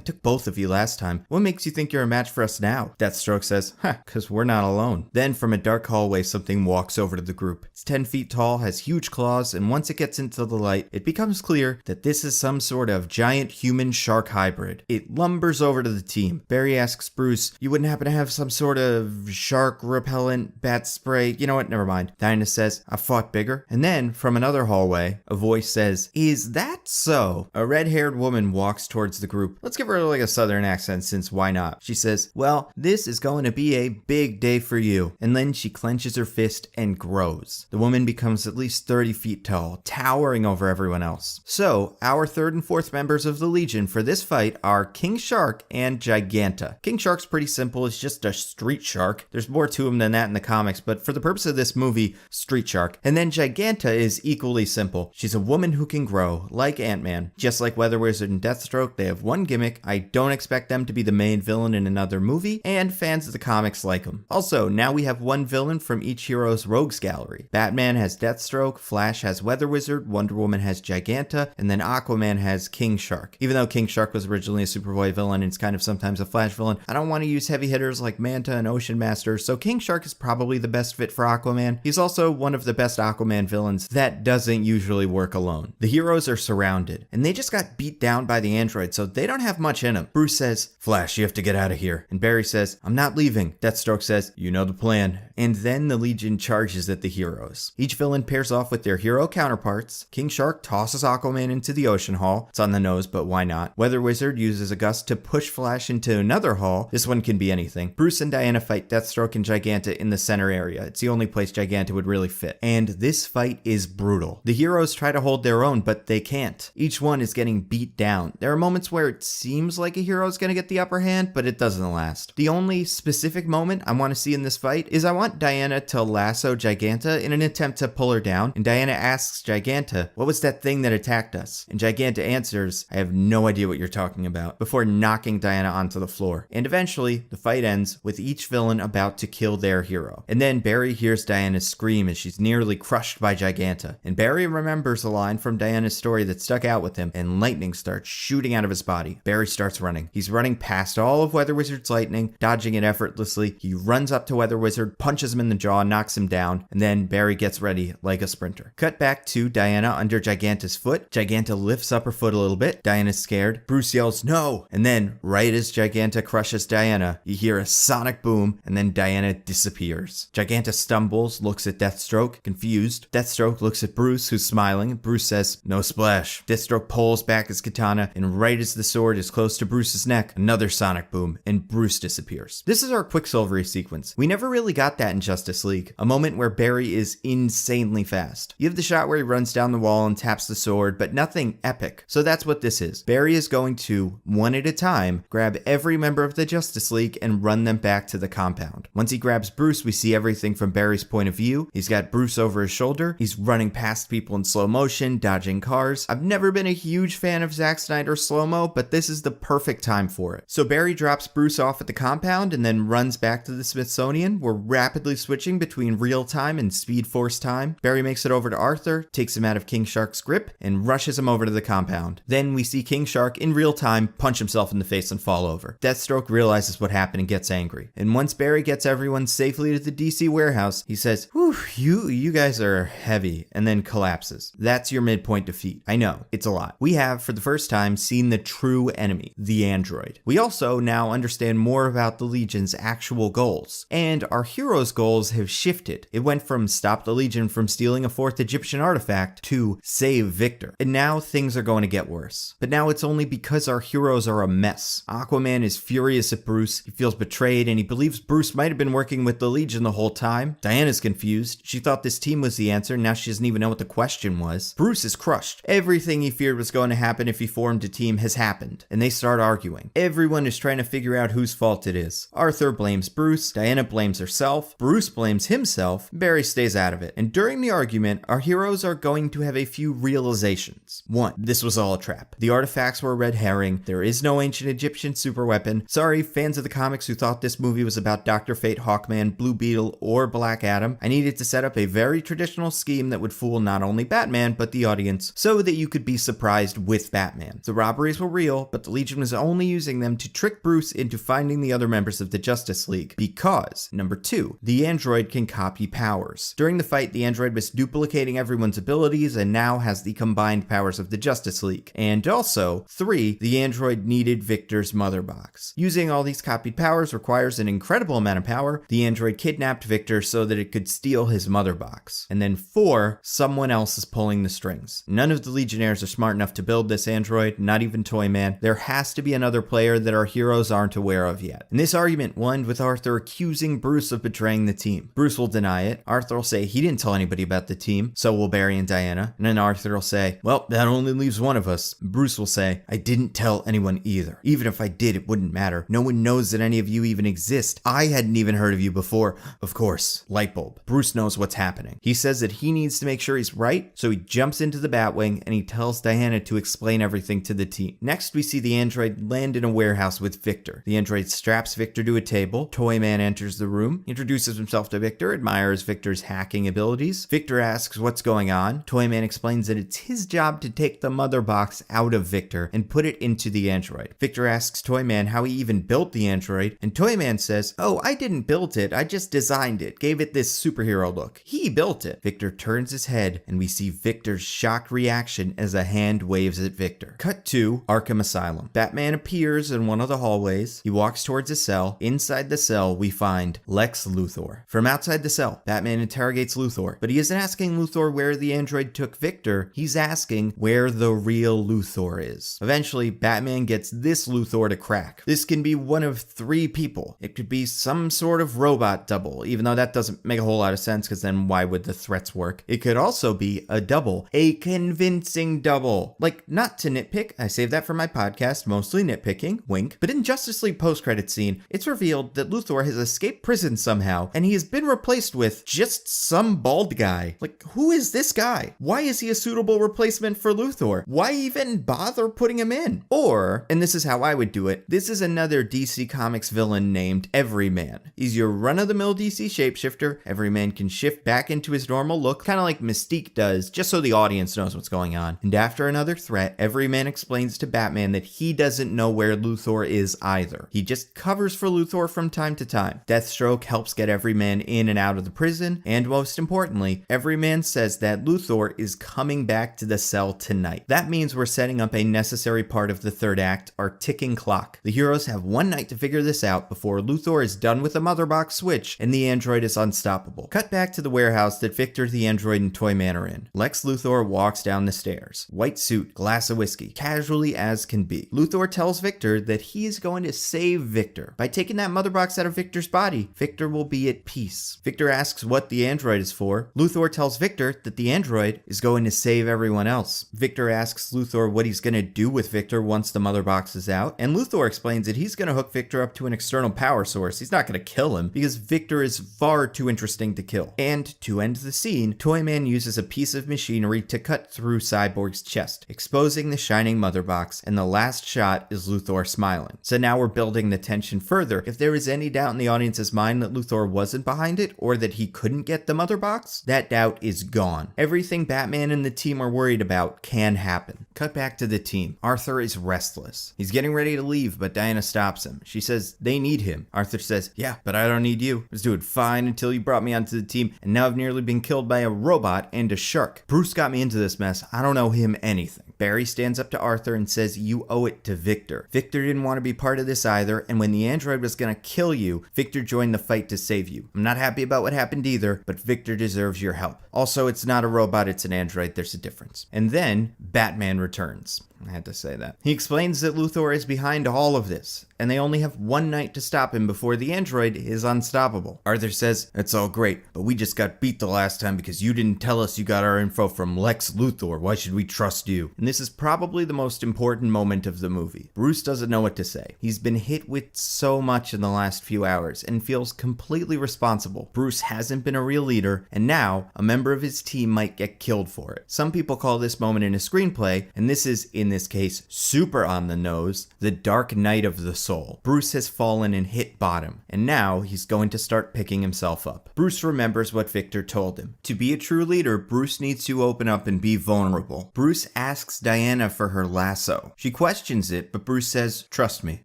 took both of you last time. What makes you think you're a match for us now?" Deathstroke says, "'Cause we're not alone." Then from a dark hallway, something walks over to the group. It's 10 feet tall, has huge claws, and once it gets into the light, it becomes clear that this is some sort of giant human-shark hybrid. It lumbers over to the team. Barry asks Bruce, "You wouldn't happen to have some sort of shark repellent, bat spray?" You know what? Never mind. Diana says, "I've fought bigger." And then, from another hallway, a voice says, "Is that so?" A red-haired woman walks towards the group. Let's give her like a southern accent, since why not? She says, "Well, this is going to be a big day for you." And then she clenches her fist and grows. The woman becomes at least 30 feet tall, towering over everyone else. So, our third and fourth members of the Legion for this fight are King Shark and Giganta. King Shark's pretty simple. It's just a street shark. There's more to him than that in the comics, but for the purpose of this movie, street shark. And then Giganta is equally simple. She's a woman who can grow, like Ant-Man. Just like Weather Wizard and Deathstroke, they have one gimmick. I don't expect them to be the main villain in another movie, and fans of the comics like them. Also, now we have one villain from each hero's rogues gallery. Batman has Deathstroke, Flash has Weather Wizard, Wonder Woman has Giganta, and then Aquaman has King Shark. Even though King Shark was originally a Superboy villain and it's kind of sometimes a Flash villain, I don't want to use heavy hitters like Manta and Ocean Master, so King Shark is probably the best fit for Aquaman. He's also one of the best Aquaman villains that doesn't usually work alone. The heroes are surrounded, and they just got beat down by the android, so they don't have much in them. Bruce says, "Flash, you have to get out of here." And Barry says, "I'm not leaving." Deathstroke says, "You know the plan." And then the Legion charges at the heroes. Each villain pairs off with their hero counterparts. King Shark tosses Aquaman into the ocean hall. It's on the nose, but why not? Weather Wizard uses a gust to push Flash into another hall. This one can be anything. Bruce and Diana fight Deathstroke and Giganta in the center area. It's the only place Giganta would really fit. And this fight is brutal. The heroes try to hold their own, but they can't. Each one is getting beat down. There are moments where it seems like a hero is going to get the upper hand, but it doesn't last. The only specific moment I want to see in this fight is I want Diana to lasso Giganta in an attempt to pull her down, and Diana asks Giganta, what was that thing that attacked us? And Giganta answers, I have no idea what you're talking about, before knocking Diana onto the floor. And eventually, the fight ends with each villain about to kill their hero. And then Barry hears Diana scream as she's nearly crushed by Giganta. And Barry remembers a line from Diana's story that stuck out with him, and lightning starts shooting out of his body. Barry starts running. He's running past all of Weather Wizard's lightning, dodging it effortlessly. He runs up to Weather Wizard, punches him in the jaw, knocks him down, and then Barry gets ready like a sprinter. Cut back to Diana under Giganta's foot. Giganta lifts up her foot a little bit. Diana's scared. Bruce yells, no! And then, right as Giganta crushes Diana, you hear a sonic boom, and then Diana disappears. Giganta stumbles, looks at Deathstroke, confused. Deathstroke looks at Bruce, who's smiling. Bruce says, no splash. Deathstroke pulls back his katana, and right as the sword is close to Bruce's neck, another sonic boom, and Bruce disappears. This is our Quicksilvery sequence. We never really got that in Justice League, a moment where Barry is insanely fast. You have the shot where he runs down the wall and taps the sword, but nothing epic. So that's what this is. Barry is going to, one at a time, grab every member of the Justice League and run them back to the compound. Once he grabs Bruce, we see everything from Barry's point of view. He's got Bruce over his shoulder. He's running past people in slow motion, dodging cars. I've never been a huge fan of Zack Snyder's slow-mo, but this is the perfect time for it. So Barry drops Bruce off at the compound and then runs back to the Smithsonian. We're rapidly switching between real time and Speed Force time. Barry makes it over to Arthur, takes him out of King Shark's grip, and rushes him over to the compound. Then we see King Shark in real time punch himself in the face and fall over. Deathstroke realizes what happened and gets angry. And once Barry gets everyone safely to the DC warehouse, he says, whew, you guys are heavy, and then collapses. That's your midpoint defeat. I know, it's a lot. We have, for the first time, seen the true enemy, the android. We also now understand more about the Legion's actual goals. And our hero's goals have shifted. It went from stop the Legion from stealing a 4th Egyptian artifact to save Victor. And now things are going to get worse. But now it's only because our heroes are a mess. Aquaman is furious at Bruce. He feels betrayed and he believes Bruce might have been working with the Legion the whole time. Diana's confused. She thought this team was the answer. Now she doesn't even know what the question was. Bruce is crushed. Everything he feared was going to happen if he formed a team has happened. And they start arguing. Everyone is trying to figure out whose fault it is. Arthur blames Bruce. Diana blames herself. Bruce blames himself. Barry stays out of it. And during the argument, our heroes are going to have a few realizations. 1. This was all a trap. The artifacts were a red herring. There is no ancient Egyptian superweapon. Sorry, fans of the comics who thought this movie was about Dr. Fate, Hawkman, Blue Beetle, or Black Adam. I needed to set up a very traditional scheme that would fool not only Batman, but the audience, so that you could be surprised with Batman. The robberies were real, but the Legion was only using them to trick Bruce into finding the other members of the Justice League. Because, number 2, the android can copy powers. During the fight, the android was duplicating everyone's abilities and now has the combined powers of the Justice League. And also, 3, the android needed Victor's mother box. Using all these copied powers requires an incredible amount of power. The android kidnapped Victor so that it could steal his mother box. And then 4, someone else is pulling the strings. None of the Legionnaires are smart enough to build this android, not even Toyman. There has to be another player that our heroes aren't aware of yet. And this argument won with Arthur accusing Bruce of betraying the team. Bruce will deny it. Arthur will say he didn't tell anybody about the team, so will Barry and Diana. And then Arthur will say, well, that only leaves one of us. Bruce will say, I didn't tell anyone either. Even if I did, it wouldn't matter. No one knows that any of you even exist. I hadn't even heard of you before. Of course, light bulb. Bruce knows what's happening. He says that he needs to make sure he's right, so he jumps into the Batwing and he tells Diana to explain everything to the team. Next, we see the android land in a warehouse with Victor. The android straps Victor to a table. Toyman enters the room, introduces himself to Victor, admires Victor's hacking abilities. Victor asks what's going on. Toyman explains that it's his job to take the mother box out of Victor and put it into the android. Victor asks Toyman how he even built the android, and Toyman says, oh, I didn't build it, I just designed it, gave it this superhero look. He built it. Victor turns his head, and we see Victor's shocked reaction as a hand waves at Victor. Cut to Arkham Asylum. Batman appears in one of the hallways. He walks towards a cell. Inside the cell, we find Lex Luthor. From outside the cell, Batman interrogates Luthor, but he isn't asking Luthor where the android took Victor. He's asking where the real Luthor is. Eventually, Batman gets this Luthor to crack. This can be one of 3 people. It could be some sort of robot double, even though that doesn't make a whole lot of sense because then why would the threats work? It could also be a double, a convincing double. Like, not to nitpick, I saved that for my podcast, mostly nitpicking, wink, but in Justice League post-credit scene, it's revealed that Luthor has escaped escaped prison somehow, and he has been replaced with just some bald guy. Like, who is this guy? Why is he a suitable replacement for Luthor? Why even bother putting him in? Or, and this is how I would do it, this is another DC Comics villain named Everyman. He's your run-of-the-mill DC shapeshifter. Everyman can shift back into his normal look, kind of like Mystique does, just so the audience knows what's going on. And after another threat, Everyman explains to Batman that he doesn't know where Luthor is either. He just covers for Luthor from time to time. Deathstroke helps get Everyman in and out of the prison, and most importantly, Everyman says that Luthor is coming back to the cell tonight. That means we're setting up a necessary part of the third act, our ticking clock. The heroes have one night to figure this out before Luthor is done with the mother box switch and the android is unstoppable. Cut back to the warehouse that Victor the android and Toyman are in. Lex Luthor walks down the stairs. White suit, glass of whiskey, casually as can be. Luthor tells Victor that he is going to save Victor. By taking that mother box out of Victor's body, Victor will be at peace. Victor asks what the android is for. Luthor tells Victor that the android is going to save everyone else. Victor asks Luthor what he's going to do with Victor once the mother box is out, and Luthor explains that he's going to hook Victor up to an external power source. He's not going to kill him because Victor is far too interesting to kill. And to end the scene, Toyman uses a piece of machinery to cut through Cyborg's chest, exposing the shining mother box, and the last shot is Luthor smiling. So now we're building the tension further. If there is any doubt in the audience's mind that Luthor wasn't behind it, or that he couldn't get the mother box, that doubt is gone. Everything Batman and the team are worried about can happen. Cut back to the team. Arthur is restless. He's getting ready to leave, but Diana stops him. She says they need him. Arthur says, yeah, but I don't need you. I was doing fine until you brought me onto the team, and now I've nearly been killed by a robot and a shark. Bruce got me into this mess. I don't owe him anything. Barry stands up to Arthur and says you owe it to Victor. Victor didn't want to be part of this either, and when the android was gonna kill you, Victor joined the fight to save you. I'm not happy about what happened either, but Victor deserves your help. Also, it's not a robot, it's an android. There's a difference. And then Batman returns. I had to say that. He explains that Luthor is behind all of this, and they only have one night to stop him before the android is unstoppable. Arthur says, it's all great, but we just got beat the last time because you didn't tell us you got our info from Lex Luthor. Why should we trust you? And this is probably the most important moment of the movie. Bruce doesn't know what to say. He's been hit with so much in the last few hours and feels completely responsible. Bruce hasn't been a real leader, and now a member of his team might get killed for it. Some people call this moment in a screenplay, and this is, in this case, super on the nose, the dark night of the soul. Bruce has fallen and hit bottom, and now he's going to start picking himself up. Bruce remembers what Victor told him. To be a true leader, Bruce needs to open up and be vulnerable. Bruce asks Diana for her lasso. She questions it, but Bruce says, trust me.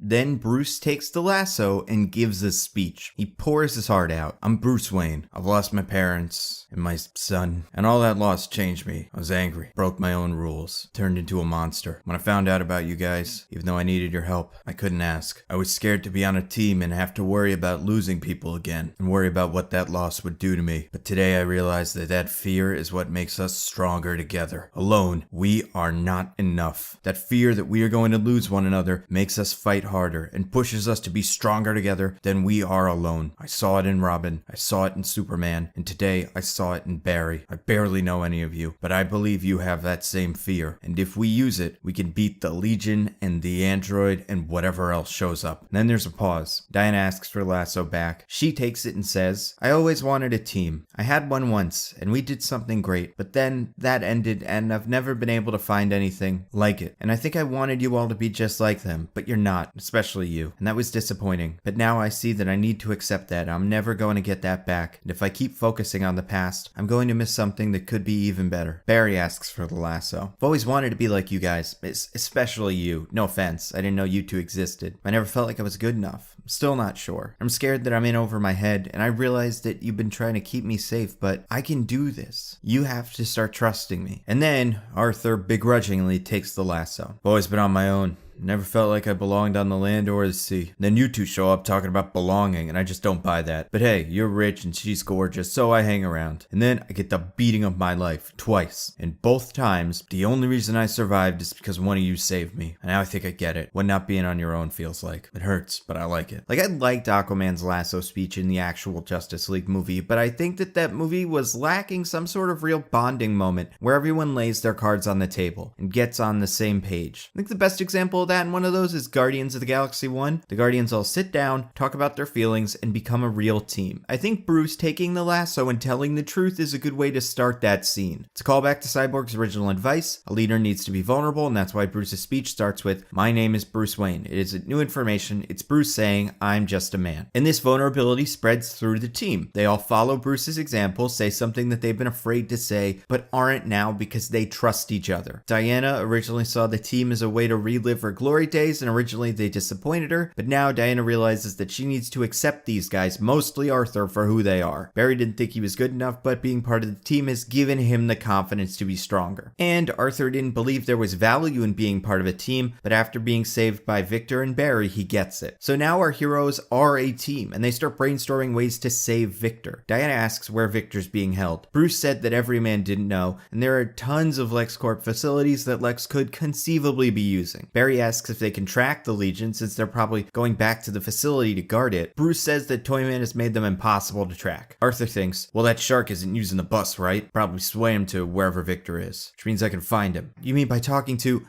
Then Bruce takes the lasso and gives a speech. He pours his heart out. I'm Bruce Wayne. I've lost my parents and my son, and all that loss changed me. I was angry, broke my own rules, turned into a monster. When I found out about you guys, even though I needed your help, I couldn't ask. I was scared to be on a team and have to worry about losing people again, and worry about what that loss would do to me. But today I realized that that fear is what makes us stronger together. Alone, we are not enough. That fear that we are going to lose one another makes us fight harder and pushes us to be stronger together than we are alone. I saw it in Robin, I saw it in Superman, and today I saw it in Barry. I barely know any of you, but I believe you have that same fear, and if we use it, we can beat the Legion and the android and whatever else shows up. And then there's a pause. Diana asks for Lasso back. She takes it and says, I always wanted a team. I had one once, and we did something great, but then that ended, and I've never been able to find anything like it. And I think I wanted you all to be just like them, but you're not, especially you. And that was disappointing. But now I see that I need to accept that. I'm never going to get that back. And if I keep focusing on the past, I'm going to miss something that could be even better. Barry asks for the lasso. I've always wanted to be like you guys, especially you. No offense, I didn't know you two existed. I never felt like I was good enough. I'm still not sure. I'm scared that I'm in over my head, and I realize that you've been trying to keep me safe, but I can do this. You have to start trusting me. And then Arthur begrudgingly takes the lasso. I've always been on my own. Never felt like I belonged on the land or the sea. Then you two show up talking about belonging, and I just don't buy that. But hey, you're rich and she's gorgeous, so I hang around. And then I get the beating of my life, twice. And both times, the only reason I survived is because one of you saved me. And now I think I get it. What not being on your own feels like. It hurts, but I like it. Like, I liked Aquaman's lasso speech in the actual Justice League movie, but I think that movie was lacking some sort of real bonding moment where everyone lays their cards on the table and gets on the same page. I think the best example of that in one of those is Guardians of the Galaxy 1. The Guardians all sit down, talk about their feelings, and become a real team. I think Bruce taking the lasso and telling the truth is a good way to start that scene. It's a callback to Cyborg's original advice. A leader needs to be vulnerable, and that's why Bruce's speech starts with, "My name is Bruce Wayne. It isn't new information. It's Bruce saying, I'm just a man." And this vulnerability spreads through the team. They all follow Bruce's example, say something that they've been afraid to say, but aren't now because they trust each other. Diana originally saw the team as a way to relive her glory days, and originally they disappointed her, but now Diana realizes that she needs to accept these guys, mostly Arthur, for who they are. Barry didn't think he was good enough, but being part of the team has given him the confidence to be stronger. And Arthur didn't believe there was value in being part of a team, but after being saved by Victor and Barry, he gets it. So now our heroes are a team, and they start brainstorming ways to save Victor. Diana asks where Victor's being held. Bruce said that every man didn't know, and there are tons of LexCorp facilities that Lex could conceivably be using. Barry asks if they can track the Legion since they're probably going back to the facility to guard it. Bruce says that Toyman has made them impossible to track. Arthur thinks, well, that shark isn't using the bus, right? Probably swam to wherever Victor is, which means I can find him. You mean by talking to...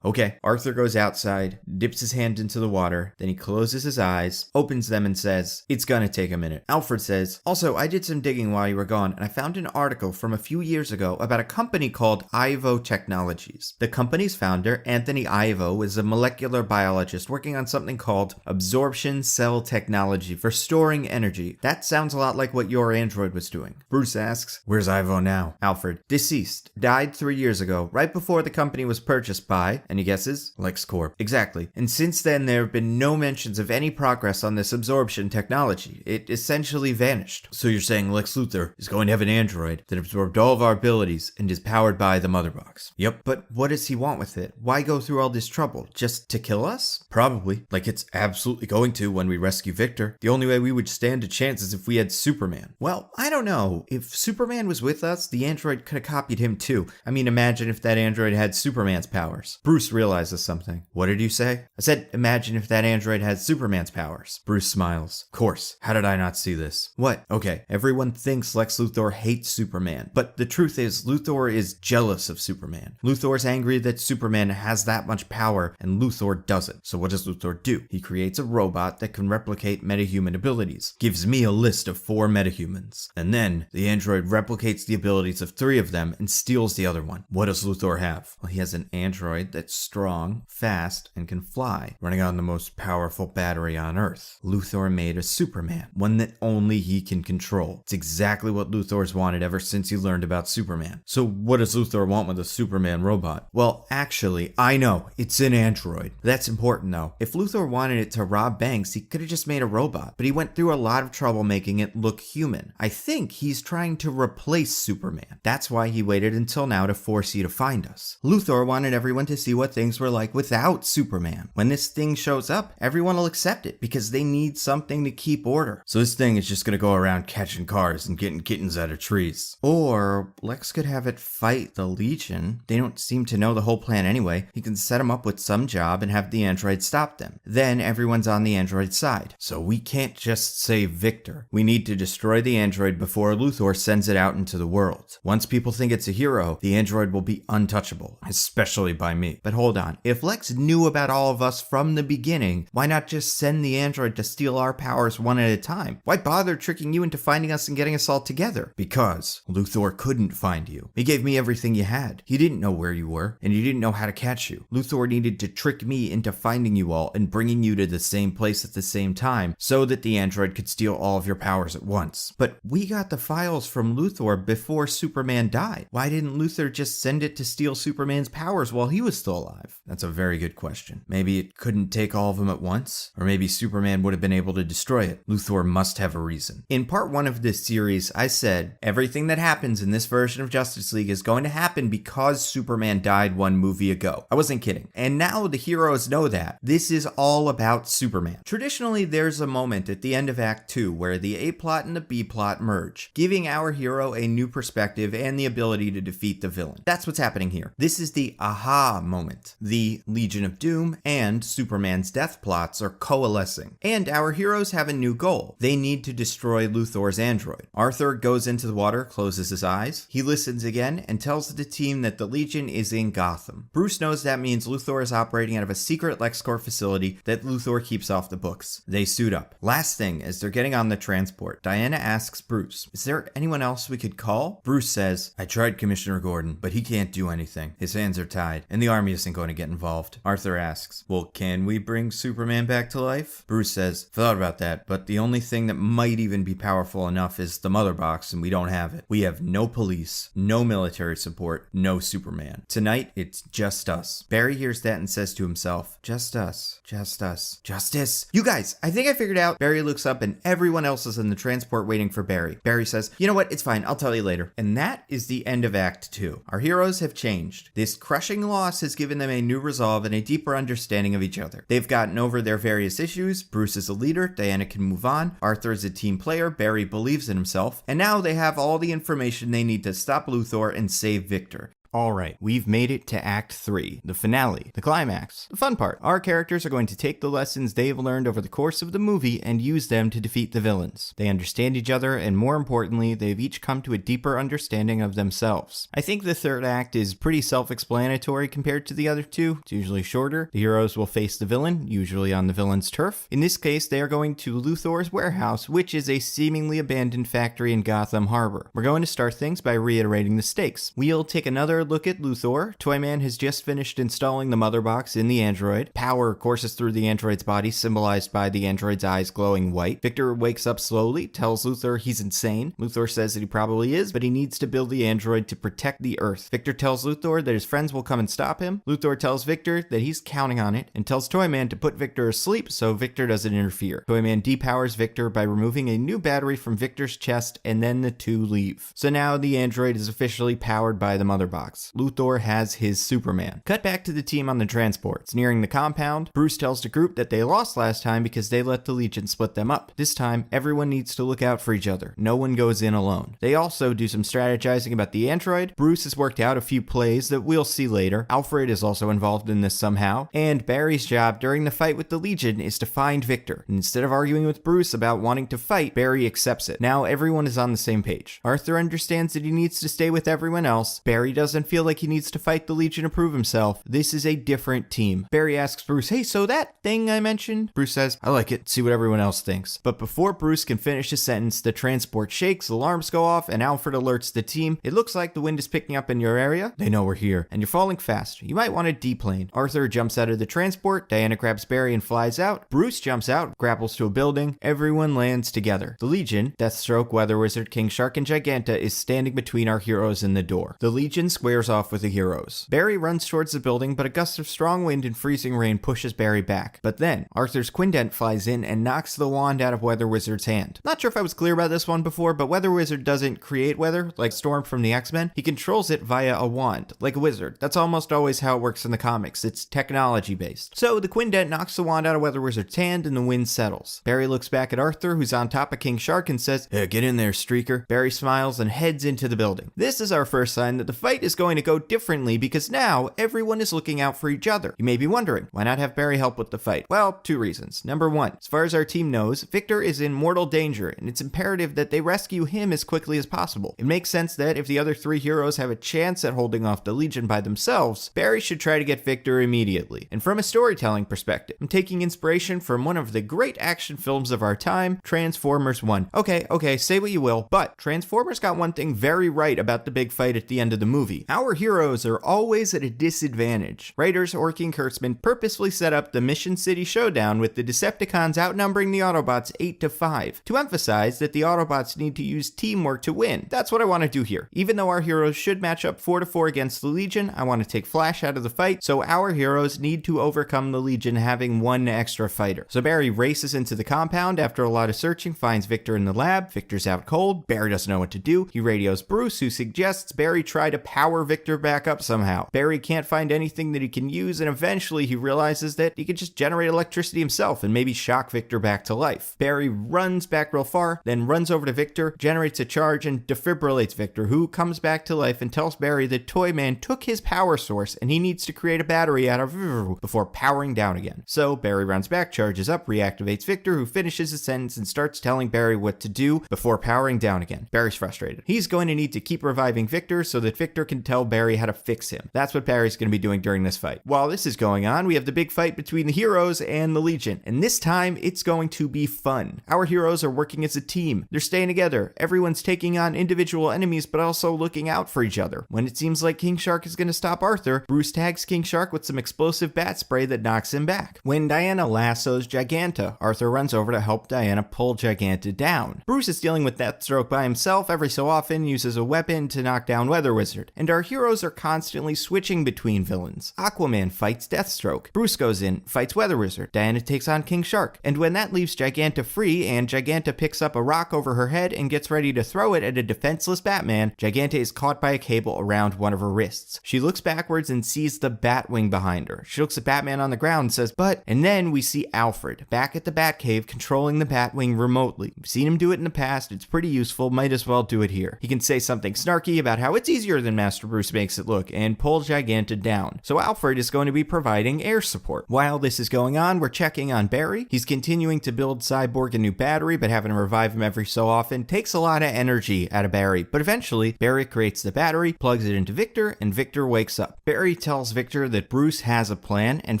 Okay. Arthur goes outside, dips his hand into the water, then he closes his eyes, opens them and says, it's gonna take a minute. Alfred says, also, I did some digging while you were gone, and I found an article from a few years ago about a company called Ivo Technologies. The company's founder, Anthony Ivo, is a molecular biologist working on something called absorption cell technology for storing energy. That sounds a lot like what your android was doing. Bruce asks, where's Ivo now? Alfred, deceased. Died 3 years ago, right before the company was purchased by, and he guesses, LexCorp. Exactly. And since then, there have been no mentions of any progress on this absorption technology. It essentially vanished. So you're saying Lex Luthor is going to have an android that absorbed all of our abilities and is powered by the mother box. Yep. But what does he want with it? Why go through all this trouble? Just to kill us? Probably. Like it's absolutely going to when we rescue Victor. The only way we would stand a chance is if we had Superman. Well, I don't know. If Superman was with us, the android could have copied him too. I mean, imagine if that android had Superman's powers. Bruce realizes something. What did you say? I said, imagine if that android had Superman's powers. Bruce smiles. Of course. How did I not see this? What? Okay, everyone thinks Lex Luthor hates Superman, but the truth is Luthor is jealous of Superman. Luthor's angry that Superman has that much power and Luthor doesn't. So what does Luthor do? He creates a robot that can replicate metahuman abilities. Gives me a list of 4 metahumans. And then the android replicates the abilities of 3 of them and steals the other one. What does Luthor have? Well, he has an android that's strong, fast, and can fly, running on the most powerful battery on Earth. Luthor made a Superman, one that only he can control. It's exactly what Luthor's wanted ever since he learned about Superman. So what does Luthor want with a Superman robot? Well, actually, I know, it's an android. That's important though. If Luthor wanted it to rob banks, he could have just made a robot, but he went through a lot of trouble making it look human. I think he's trying to replace Superman. That's why he waited until now to force you to find us. Luthor wanted everyone to see what things were like without Superman. When this thing shows up, everyone will accept it because they need something to keep order. So this thing is just gonna go around catching cars and getting kittens out of trees. Or Lex could have it fight the Legion. They don't seem to know the whole plan anyway. He can set them up with some job and have the android stop them. Then everyone's on the android's side. So we can't just save Victor. We need to destroy the android before Luthor sends it out into the world. Once people think it's a hero, the android will be untouchable, especially by me. But hold on, if Lex knew about all of us from the beginning, why not just send the android to steal our powers one at a time? Why bother tricking you into finding us and getting us all together? Because Luthor couldn't find you. He gave me everything you had. He didn't know where you were, and he didn't know how to catch you. Luthor needed to trick me into finding you all and bringing you to the same place at the same time so that the android could steal all of your powers at once. But we got the files from Luthor before Superman died. Why didn't Luthor just send it to steal Superman's powers while he was still alive? That's a very good question. Maybe it couldn't take all of them at once? Or maybe Superman would have been able to destroy it. Luthor must have a reason. In part 1 of this series, I said, everything that happens in this version of Justice League is going to happen because Superman died 1 movie ago. I wasn't kidding. And now the heroes know that. This is all about Superman. Traditionally, there's a moment at the end of Act 2 where the A-plot and the B-plot merge, giving our hero a new perspective and the ability to defeat the villain. That's what's happening here. This is the aha moment. The Legion of Doom and Superman's death plots are coalescing, and our heroes have a new goal. They need to destroy Luthor's android. Arthur goes into the water, closes his eyes. He listens again and tells the team that the Legion is in Gotham. Bruce knows that means Luthor is operating out of a secret LexCorp facility that Luthor keeps off the books. They suit up. Last thing, as they're getting on the transport, Diana asks Bruce, is there anyone else we could call? Bruce says, I tried Commissioner Gordon, but he can't do anything. His hands are tied, and the army isn't going to get involved. Arthur asks, well, can we bring Superman back to life? Bruce says, thought about that, but the only thing that might even be powerful enough is the mother box, and we don't have it. We have no police, no military support, no Superman. Tonight, it's just us. Barry hears that and says to himself, just us, just us. Justice? You guys, I think I figured out. Barry looks up and everyone else is in the transport waiting for Barry. Barry says, you know what, it's fine, I'll tell you later. And that is the end of Act 2. Our heroes have changed. This crushing loss has given them a new resolve and a deeper understanding of each other. They've gotten over their various issues. Bruce is a leader, Diana can move on, Arthur is a team player, Barry believes in himself, and now they have all the information they need to stop Luthor and save Victor. Alright, we've made it to Act 3, the finale, the climax, the fun part. Our characters are going to take the lessons they've learned over the course of the movie and use them to defeat the villains. They understand each other, and more importantly, they've each come to a deeper understanding of themselves. I think the third act is pretty self-explanatory compared to the other two. It's usually shorter. The heroes will face the villain, usually on the villain's turf. In this case, they are going to Luthor's warehouse, which is a seemingly abandoned factory in Gotham Harbor. We're going to start things by reiterating the stakes. We'll take another look at Luthor. Toyman has just finished installing the mother box in the android. Power courses through the android's body, symbolized by the android's eyes glowing white. Victor wakes up slowly, tells Luthor he's insane. Luthor says that he probably is, but he needs to build the android to protect the Earth. Victor tells Luthor that his friends will come and stop him. Luthor tells Victor that he's counting on it, and tells Toyman to put Victor asleep so Victor doesn't interfere. Toyman depowers Victor by removing a new battery from Victor's chest, and then the two leave. So now the android is officially powered by the mother box. Luthor has his Superman. Cut back to the team on the transport. It's nearing the compound. Bruce tells the group that they lost last time because they let the Legion split them up. This time, everyone needs to look out for each other. No one goes in alone. They also do some strategizing about the android. Bruce has worked out a few plays that we'll see later. Alfred is also involved in this somehow. And Barry's job during the fight with the Legion is to find Victor. And instead of arguing with Bruce about wanting to fight, Barry accepts it. Now everyone is on the same page. Arthur understands that he needs to stay with everyone else. Barry doesn't feel like he needs to fight the Legion to prove himself. This is a different team. Barry asks Bruce, hey, so that thing I mentioned? Bruce says, I like it. See what everyone else thinks. But before Bruce can finish his sentence, the transport shakes, alarms go off, and Alfred alerts the team. It looks like the wind is picking up in your area. They know we're here, and you're falling fast. You might want to deplane. Arthur jumps out of the transport. Diana grabs Barry and flies out. Bruce jumps out, grapples to a building. Everyone lands together. The Legion, Deathstroke, Weather Wizard, King Shark, and Giganta is standing between our heroes and the door. The Legion squares off with the heroes. Barry runs towards the building, but a gust of strong wind and freezing rain pushes Barry back. But then, Arthur's Quindent flies in and knocks the wand out of Weather Wizard's hand. Not sure if I was clear about this one before, but Weather Wizard doesn't create weather, like Storm from the X-Men. He controls it via a wand, like a wizard. That's almost always how it works in the comics. It's technology-based. So, the Quindent knocks the wand out of Weather Wizard's hand and the wind settles. Barry looks back at Arthur, who's on top of King Shark, and says, hey, get in there, Streaker. Barry smiles and heads into the building. This is our first sign that the fight is going to go differently because now everyone is looking out for each other. You may be wondering, why not have Barry help with the fight? Well, two reasons. Number one, as far as our team knows, Victor is in mortal danger, and it's imperative that they rescue him as quickly as possible. It makes sense that if the other three heroes have a chance at holding off the Legion by themselves, Barry should try to get Victor immediately. And from a storytelling perspective, I'm taking inspiration from one of the great action films of our time, Transformers 1. Okay, say what you will, but Transformers got one thing very right about the big fight at the end of the movie. Our heroes are always at a disadvantage. Writers Orky and Kurtzman purposefully set up the Mission City Showdown with the Decepticons outnumbering the Autobots 8-5 to emphasize that the Autobots need to use teamwork to win. That's what I want to do here. Even though our heroes should match up 4-4 against the Legion, I want to take Flash out of the fight, so our heroes need to overcome the Legion having one extra fighter. So Barry races into the compound after a lot of searching, finds Victor in the lab. Victor's out cold. Barry doesn't know what to do. He radios Bruce, who suggests Barry try to power Victor back up somehow. Barry can't find anything that he can use, and eventually he realizes that he could just generate electricity himself and maybe shock Victor back to life. Barry runs back real far, then runs over to Victor, generates a charge, and defibrillates Victor, who comes back to life and tells Barry that Toyman took his power source and he needs to create a battery out of before powering down again. So Barry runs back, charges up, reactivates Victor, who finishes his sentence and starts telling Barry what to do before powering down again. Barry's frustrated. He's going to need to keep reviving Victor so that Victor can tell Barry how to fix him. That's what Barry's going to be doing during this fight. While this is going on, we have the big fight between the heroes and the Legion, and this time it's going to be fun. Our heroes are working as a team. They're staying together. Everyone's taking on individual enemies, but also looking out for each other. When it seems like King Shark is going to stop Arthur, Bruce tags King Shark with some explosive bat spray that knocks him back. When Diana lassos Giganta, Arthur runs over to help Diana pull Giganta down. Bruce is dealing with Deathstroke by himself, every so often uses a weapon to knock down Weather Wizard, and our heroes are constantly switching between villains. Aquaman fights Deathstroke. Bruce goes in, fights Weather Wizard. Diana takes on King Shark, and when that leaves Giganta free and Giganta picks up a rock over her head and gets ready to throw it at a defenseless Batman, Giganta is caught by a cable around one of her wrists. She looks backwards and sees the Batwing behind her. She looks at Batman on the ground and says, "But," and then we see Alfred back at the Batcave controlling the Batwing remotely. We've seen him do it in the past, it's pretty useful, might as well do it here. He can say something snarky about how it's easier than Master Bruce makes it look and pull Giganta down. So Alfred is going to be providing air support. While this is going on, we're checking on Barry. He's continuing to build Cyborg a new battery, but having to revive him every so often takes a lot of energy out of Barry. But eventually, Barry creates the battery, plugs it into Victor, and Victor wakes up. Barry tells Victor that Bruce has a plan and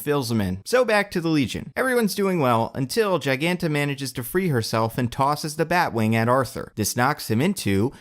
fills him in. So back to the Legion. Everyone's doing well until Giganta manages to free herself and tosses the Batwing at Arthur. This knocks him into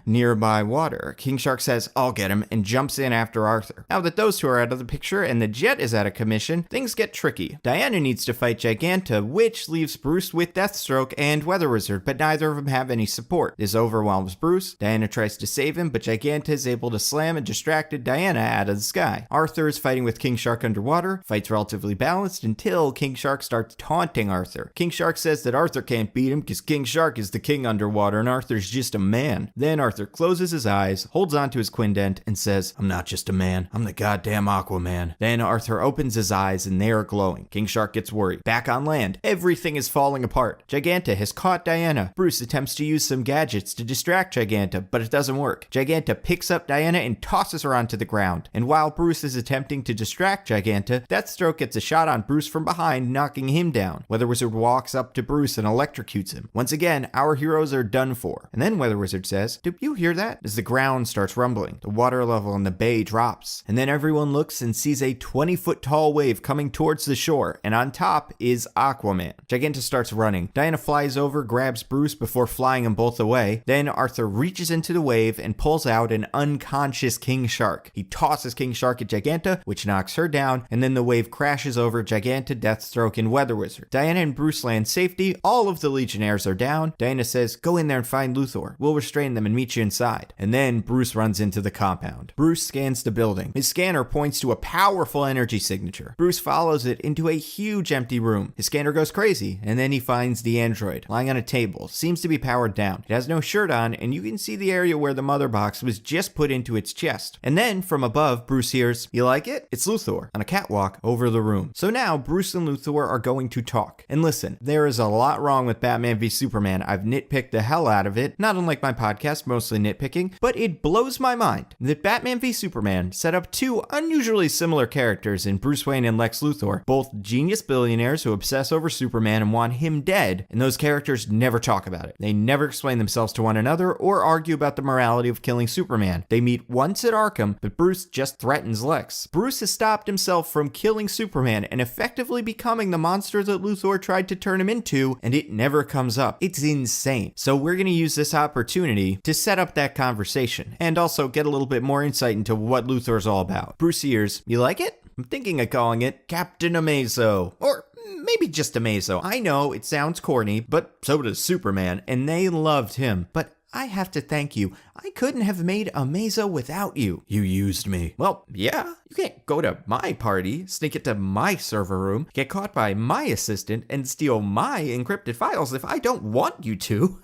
nearby water. King Shark says, "I'll get him," and jumps in after Arthur. Now that those two are out of the picture and the jet is out of commission, things get tricky. Diana needs to fight Giganta, which leaves Bruce with Deathstroke and Weather Wizard, but neither of them have any support. This overwhelms Bruce. Diana tries to save him, but Giganta is able to slam a distracted Diana out of the sky. Arthur is fighting with King Shark underwater. Fight's relatively balanced until King Shark starts taunting Arthur. King Shark says that Arthur can't beat him because King Shark is the king underwater and Arthur's just a man. Then Arthur closes his eyes, holds onto his quindent, and says, "I'm not just a man, I'm the goddamn Aquaman." Then Arthur opens his eyes and they are glowing. King Shark gets worried. Back on land, everything is falling apart. Giganta has caught Diana. Bruce attempts to use some gadgets to distract Giganta, but it doesn't work. Giganta picks up Diana and tosses her onto the ground. And while Bruce is attempting to distract Giganta, Deathstroke gets a shot on Bruce from behind, knocking him down. Weather Wizard walks up to Bruce and electrocutes him. Once again, our heroes are done for. And then Weather Wizard says, "Do you hear that?" As the ground starts rumbling, the water level in the bay drops. And then everyone looks and sees a 20-foot tall wave coming towards the shore, and on top is Aquaman. Giganta starts running. Diana flies over, grabs Bruce before flying them both away. Then Arthur reaches into the wave and pulls out an unconscious King Shark. He tosses King Shark at Giganta, which knocks her down, and then the wave crashes over Giganta, Deathstroke, and Weather Wizard. Diana and Bruce land safety. All of the Legionnaires are down. Diana says, "Go in there and find Luthor. We'll restrain them and meet you inside." And then Bruce runs into the compound. Bruce scans the building. His scanner points to a powerful energy signature. Bruce follows it into a huge empty room. His scanner goes crazy, and then he finds the android lying on a table. Seems to be powered down. It has no shirt on, and you can see the area where the mother box was just put into its chest. And then from above, Bruce hears, "You like it?" It's Luthor on a catwalk over the room. So now Bruce and Luthor are going to talk. And listen, there is a lot wrong with Batman v Superman. I've nitpicked the hell out of it, not unlike my podcast, mostly nitpicking, but it blows my mind that Batman v Superman set up two unusually similar characters in Bruce Wayne and Lex Luthor, both genius billionaires who obsess over Superman and want him dead, and those characters never talk about it. They never explain themselves to one another or argue about the morality of killing Superman. They meet once at Arkham, but Bruce just threatens Lex. Bruce has stopped himself from killing Superman and effectively becoming the monster that Luthor tried to turn him into, and it never comes up. It's insane. So we're going to use this opportunity to set up that conversation, and also get a little bit more insight into what Luthor's all about. Bruce hears, "You like it?" I'm thinking of calling it Captain Amazo. Or maybe just Amazo. I know it sounds corny, but so does Superman, and they loved him. But I have to thank you. I couldn't have made Amazo without you. You used me. Well, yeah. You can't go to my party, sneak into my server room, get caught by my assistant, and steal my encrypted files if I don't want you to.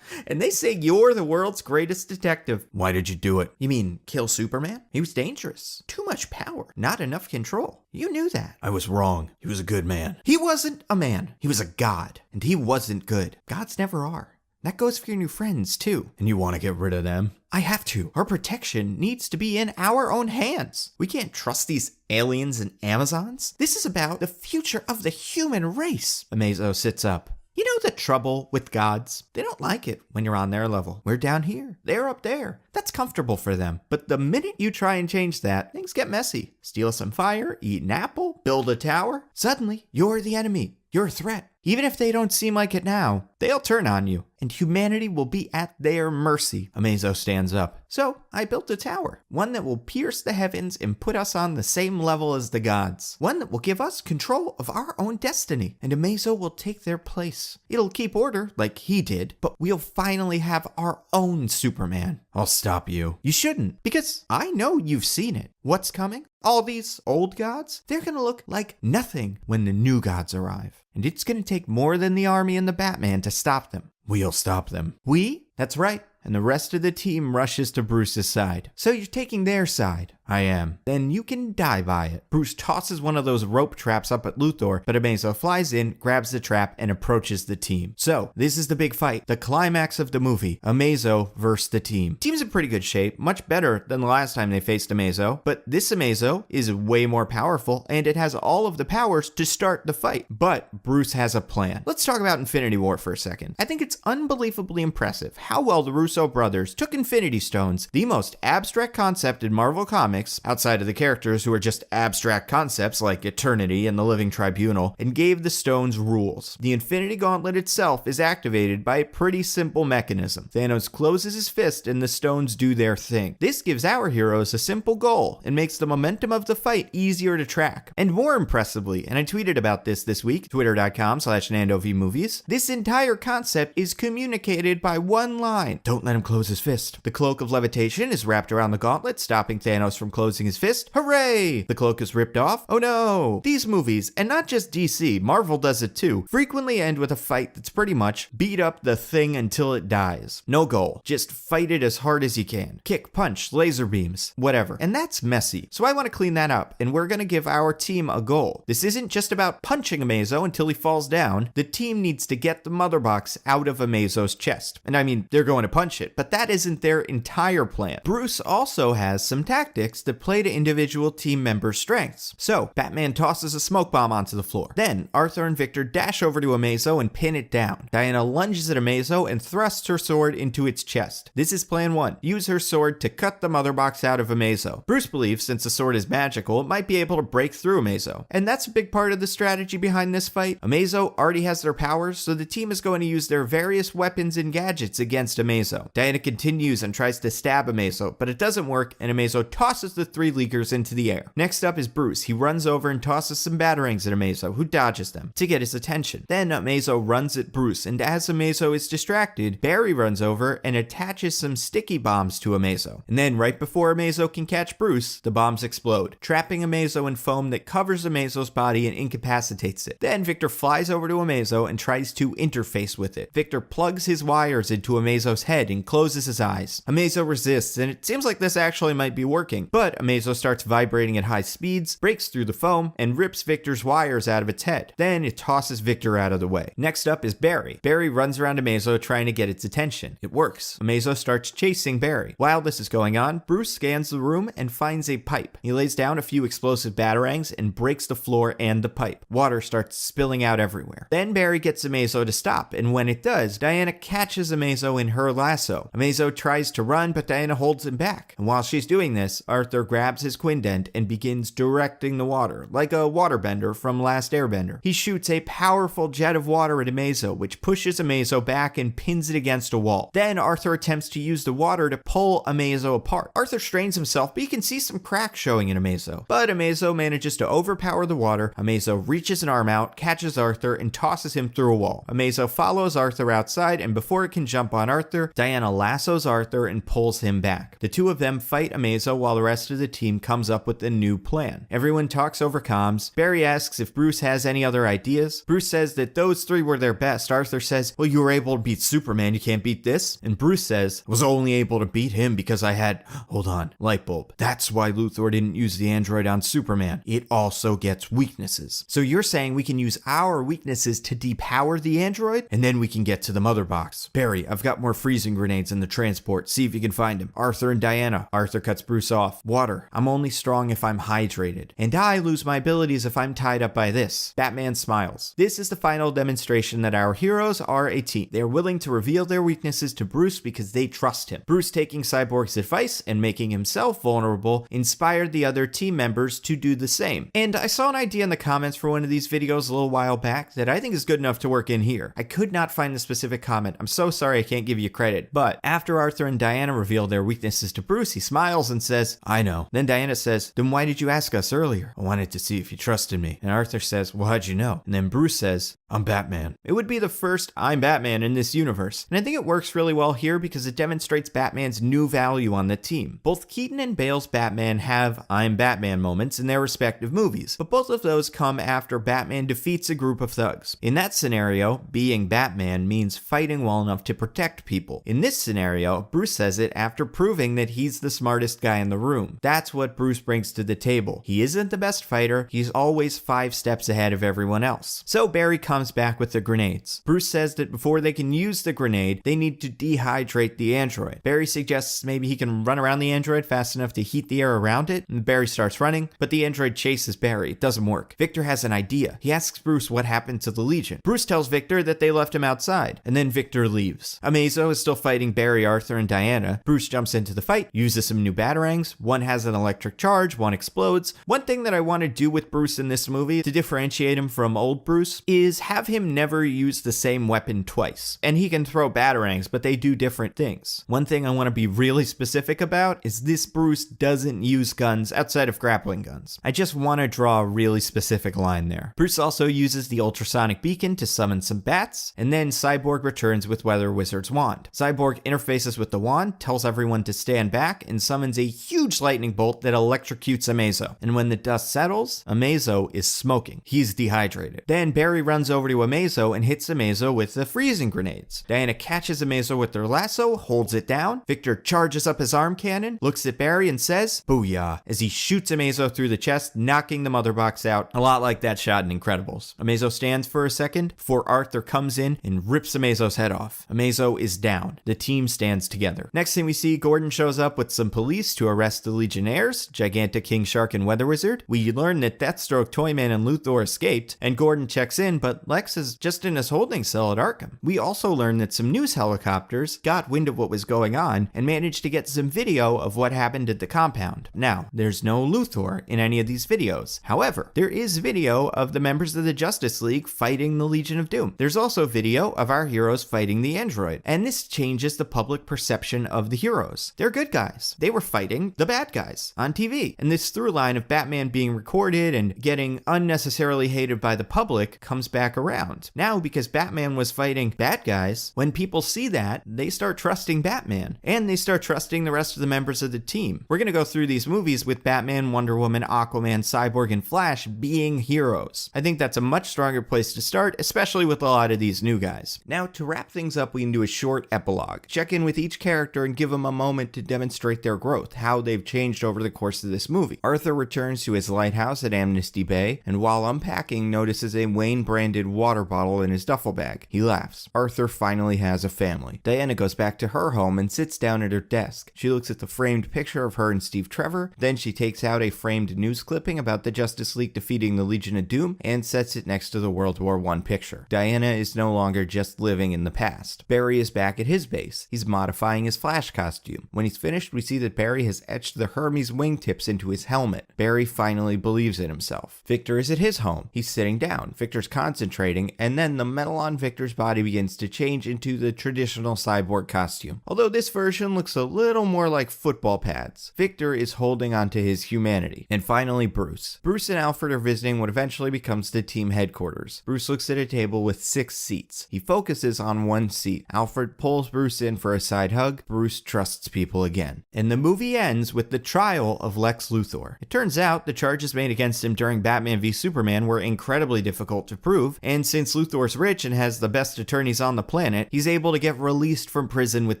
And they say you're the world's greatest detective. Why did you do it? You mean kill Superman? He was dangerous. Too much power. Not enough control. You knew that. I was wrong. He was a good man. He wasn't a man. He was a god. And he wasn't good. Gods never are. That goes for your new friends, too. And you want to get rid of them? I have to. Our protection needs to be in our own hands. We can't trust these aliens and Amazons. This is about the future of the human race. Amazo sits up. You know the trouble with gods? They don't like it when you're on their level. We're down here. They're up there. That's comfortable for them. But the minute you try and change that, things get messy. Steal some fire, eat an apple, build a tower. Suddenly, you're the enemy. You're a threat. Even if they don't seem like it now, they'll turn on you, and humanity will be at their mercy. Amazo stands up. So, I built a tower. One that will pierce the heavens and put us on the same level as the gods. One that will give us control of our own destiny, and Amazo will take their place. It'll keep order, like he did, but we'll finally have our own Superman. I'll stop you. You shouldn't, because I know you've seen it. What's coming? All these old gods? They're gonna look like nothing when the new gods arrive. And it's gonna take more than the army and the Batman to stop them. We'll stop them. We? That's right. And the rest of the team rushes to Bruce's side. So you're taking their side. I am. Then you can die by it. Bruce tosses one of those rope traps up at Luthor, but Amazo flies in, grabs the trap, and approaches the team. So, this is the big fight, the climax of the movie, Amazo versus the team. Team's in pretty good shape, much better than the last time they faced Amazo, but this Amazo is way more powerful, and it has all of the powers to start the fight. But Bruce has a plan. Let's talk about Infinity War for a second. I think it's unbelievably impressive how well the Russo brothers took Infinity Stones, the most abstract concept in Marvel Comics, outside of the characters who are just abstract concepts like Eternity and the Living Tribunal, and gave the stones rules. The Infinity Gauntlet itself is activated by a pretty simple mechanism. Thanos closes his fist and the stones do their thing. This gives our heroes a simple goal and makes the momentum of the fight easier to track. And more impressively, and I tweeted about this week, twitter.com/NandoVMovies, this entire concept is communicated by one line. Don't let him close his fist. The cloak of levitation is wrapped around the gauntlet, stopping Thanos from closing his fist. Hooray! The cloak is ripped off. Oh no! These movies, and not just DC, Marvel does it too, frequently end with a fight that's pretty much beat up the thing until it dies. No goal. Just fight it as hard as you can. Kick, punch, laser beams, whatever. And that's messy. So I want to clean that up, and we're going to give our team a goal. This isn't just about punching Amazo until he falls down. The team needs to get the mother box out of Amazo's chest. And I mean, they're going to punch it, but that isn't their entire plan. Bruce also has some tactics that play to individual team members' strengths. So, Batman tosses a smoke bomb onto the floor. Then, Arthur and Victor dash over to Amazo and pin it down. Diana lunges at Amazo and thrusts her sword into its chest. This is plan 1. Use her sword to cut the mother box out of Amazo. Bruce believes since the sword is magical, it might be able to break through Amazo. And that's a big part of the strategy behind this fight. Amazo already has their powers, so the team is going to use their various weapons and gadgets against Amazo. Diana continues and tries to stab Amazo, but it doesn't work, and Amazo tosses the 3 leaguers into the air. Next up is Bruce. He runs over and tosses some batarangs at Amazo, who dodges them to get his attention. Then Amazo runs at Bruce, and as Amazo is distracted, Barry runs over and attaches some sticky bombs to Amazo. And then right before Amazo can catch Bruce, the bombs explode, trapping Amazo in foam that covers Amazo's body and incapacitates it. Then Victor flies over to Amazo and tries to interface with it. Victor plugs his wires into Amazo's head and closes his eyes. Amazo resists, and it seems like this actually might be working, but Amazo starts vibrating at high speeds, breaks through the foam, and rips Victor's wires out of its head. Then it tosses Victor out of the way. Next up is Barry. Barry runs around Amazo trying to get its attention. It works. Amazo starts chasing Barry. While this is going on, Bruce scans the room and finds a pipe. He lays down a few explosive batarangs and breaks the floor and the pipe. Water starts spilling out everywhere. Then Barry gets Amazo to stop, and when it does, Diana catches Amazo in her lasso. Amazo tries to run, but Diana holds him back. And while she's doing this, Arthur grabs his quindent and begins directing the water, like a waterbender from Last Airbender. He shoots a powerful jet of water at Amazo, which pushes Amazo back and pins it against a wall. Then Arthur attempts to use the water to pull Amazo apart. Arthur strains himself, but you can see some cracks showing in Amazo. But Amazo manages to overpower the water. Amazo reaches an arm out, catches Arthur, and tosses him through a wall. Amazo follows Arthur outside, and before it can jump on Arthur, Diana lassos Arthur and pulls him back. The two of them fight Amazo while the rest of the team comes up with a new plan. Everyone talks over comms. Barry asks if Bruce has any other ideas. Bruce says that those 3 were their best. Arthur says, well, you were able to beat Superman, you can't beat this. And Bruce says, I was only able to beat him because I had, hold on, light bulb. That's why Luthor didn't use the android on Superman. It also gets weaknesses. So you're saying we can use our weaknesses to depower the android, and then we can get to the mother box. Barry, I've got more freezing freezing grenades in the transport. See if you can find him. Arthur and Diana. Arthur cuts Bruce off. Water. I'm only strong if I'm hydrated. And I lose my abilities if I'm tied up by this. Batman smiles. This is the final demonstration that our heroes are a team. They are willing to reveal their weaknesses to Bruce because they trust him. Bruce, taking Cyborg's advice and making himself vulnerable, inspired the other team members to do the same. And I saw an idea in the comments for one of these videos a little while back that I think is good enough to work in here. I could not find the specific comment. I'm so sorry I can't give you credit. But after Arthur and Diana reveal their weaknesses to Bruce, he smiles and says, I know. Then Diana says, then why did you ask us earlier? I wanted to see if you trusted me. And Arthur says, well, how'd you know? And then Bruce says, I'm Batman. It would be the first I'm Batman in this universe. And I think it works really well here because it demonstrates Batman's new value on the team. Both Keaton and Bale's Batman have I'm Batman moments in their respective movies, but both of those come after Batman defeats a group of thugs. In that scenario, being Batman means fighting well enough to protect people. In this scenario, Bruce says it after proving that he's the smartest guy in the room. That's what Bruce brings to the table. He isn't the best fighter, he's always 5 steps ahead of everyone else. So Barry comes back with the grenades. Bruce says that before they can use the grenade, they need to dehydrate the android. Barry suggests maybe he can run around the android fast enough to heat the air around it, and Barry starts running, but the android chases Barry. It doesn't work. Victor has an idea. He asks Bruce what happened to the Legion. Bruce tells Victor that they left him outside, and then Victor leaves. Amazo is still fighting Barry, Arthur, and Diana. Bruce jumps into the fight, uses some new batarangs. One has an electric charge, one explodes. One thing that I want to do with Bruce in this movie to differentiate him from old Bruce is have him never use the same weapon twice. And he can throw batarangs, but they do different things. One thing I want to be really specific about is this Bruce doesn't use guns outside of grappling guns. I just want to draw a really specific line there. Bruce also uses the ultrasonic beacon to summon some bats, and then Cyborg returns with Weather Wizard's wand. Cyborg interfaces with the wand, tells everyone to stand back, and summons a huge lightning bolt that electrocutes Amazo. And when the dust settles, Amazo is smoking. He's dehydrated. Then Barry runs over to Amazo and hits Amazo with the freezing grenades. Diana catches Amazo with their lasso, holds it down. Victor charges up his arm cannon, looks at Barry and says, "Booyah," as he shoots Amazo through the chest, knocking the mother box out, a lot like that shot in Incredibles. Amazo stands for a second before Arthur comes in and rips Amazo's head off. Amazo is down. The team stands together. Next thing we see, Gordon shows up with some police to arrest the Legionnaires, Gigantic, King Shark, and Weather Wizard. We learn that Deathstroke, Toyman, and Luthor escaped, and Gordon checks in, but Lex is just in his holding cell at Arkham. We also learn that some news helicopters got wind of what was going on and managed to get some video of what happened at the compound. Now, there's no Luthor in any of these videos. However, there is video of the members of the Justice League fighting the Legion of Doom. There's also video of our heroes fighting the android, and this changes the public perception of the heroes. They're good guys. They were fighting the bad guys on TV. And this through line of Batman being recorded and getting unnecessarily hated by the public comes back around. Now, because Batman was fighting bad guys, when people see that, they start trusting Batman, and they start trusting the rest of the members of the team. We're going to go through these movies with Batman, Wonder Woman, Aquaman, Cyborg, and Flash being heroes. I think that's a much stronger place to start, especially with a lot of these new guys. Now, to wrap things up, we can do a short epilogue. Check in with each character and give them a moment to demonstrate their growth, how they've changed over the course of this movie. Arthur returns to his lighthouse at Amnesty Bay, and while unpacking, notices a Wayne-branded water bottle in his duffel bag. He laughs. Arthur finally has a family. Diana goes back to her home and sits down at her desk. She looks at the framed picture of her and Steve Trevor, then she takes out a framed news clipping about the Justice League defeating the Legion of Doom and sets it next to the World War I picture. Diana is no longer just living in the past. Barry is back at his base. He's modifying his Flash costume. When he's finished, we see that Barry has etched the Hermes wingtips into his helmet. Barry finally believes in himself. Victor is at his home. He's sitting down. Victor's concentrating, and then the metal on Victor's body begins to change into the traditional cyborg costume. Although this version looks a little more like football pads. Victor is holding onto his humanity. And finally, Bruce. Bruce and Alfred are visiting what eventually becomes the team headquarters. Bruce looks at a table with 6 seats. He focuses on one seat. Alfred pulls Bruce in for a side hug. Bruce trusts people again. And the movie ends with the trial of Lex Luthor. It turns out the charges made against him during Batman v Superman were incredibly difficult to prove, and since Luthor's rich and has the best attorneys on the planet, he's able to get released from prison with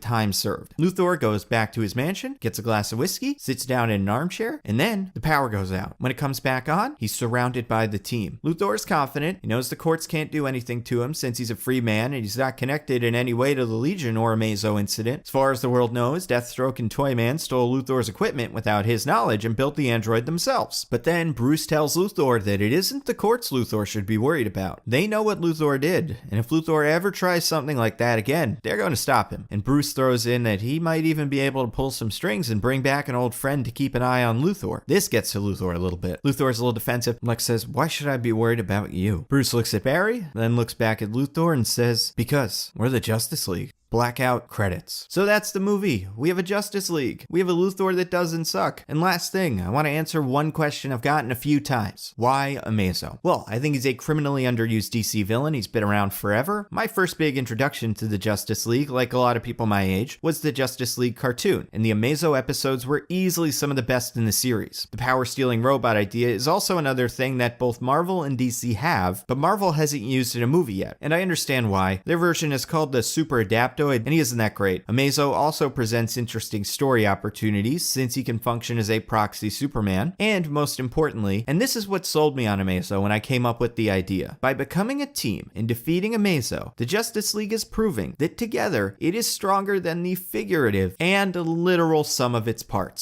time served. Luthor goes back to his mansion, gets a glass of whiskey, sits down in an armchair, and then the power goes out. When it comes back on, he's surrounded by the team. Luthor is confident. He knows the courts can't do anything to him since he's a free man and he's not connected in any way to the Legion or Amazo incident. As far as the world knows, Deathstroke and Toyman stole Luthor's equipment without his knowledge and built the android themselves. But then Bruce tells Luthor that it isn't the courts Luthor should be worried about. They know what Luthor did, and if Luthor ever tries something like that again, they're going to stop him. And Bruce throws in that he might even be able to pull some strings and bring back an old friend to keep an eye on Luthor. This gets to Luthor a little bit. Luthor's a little defensive. Lex says, "Why should I be worried about you?" Bruce looks at Barry, then looks back at Luthor and says, "Because we're the Justice League." Blackout credits. So that's the movie. We have a Justice League. We have a Luthor that doesn't suck. And last thing, I want to answer one question I've gotten a few times. Why Amazo? Well, I think he's a criminally underused DC villain. He's been around forever. My first big introduction to the Justice League, like a lot of people my age, was the Justice League cartoon. And the Amazo episodes were easily some of the best in the series. The power-stealing robot idea is also another thing that both Marvel and DC have, but Marvel hasn't used in a movie yet. And I understand why. Their version is called the Super Adaptoid, and he isn't that great. Amazo also presents interesting story opportunities since he can function as a proxy Superman, and most importantly, and this is what sold me on Amazo when I came up with the idea, by becoming a team and defeating Amazo, the Justice League is proving that together it is stronger than the figurative and literal sum of its parts.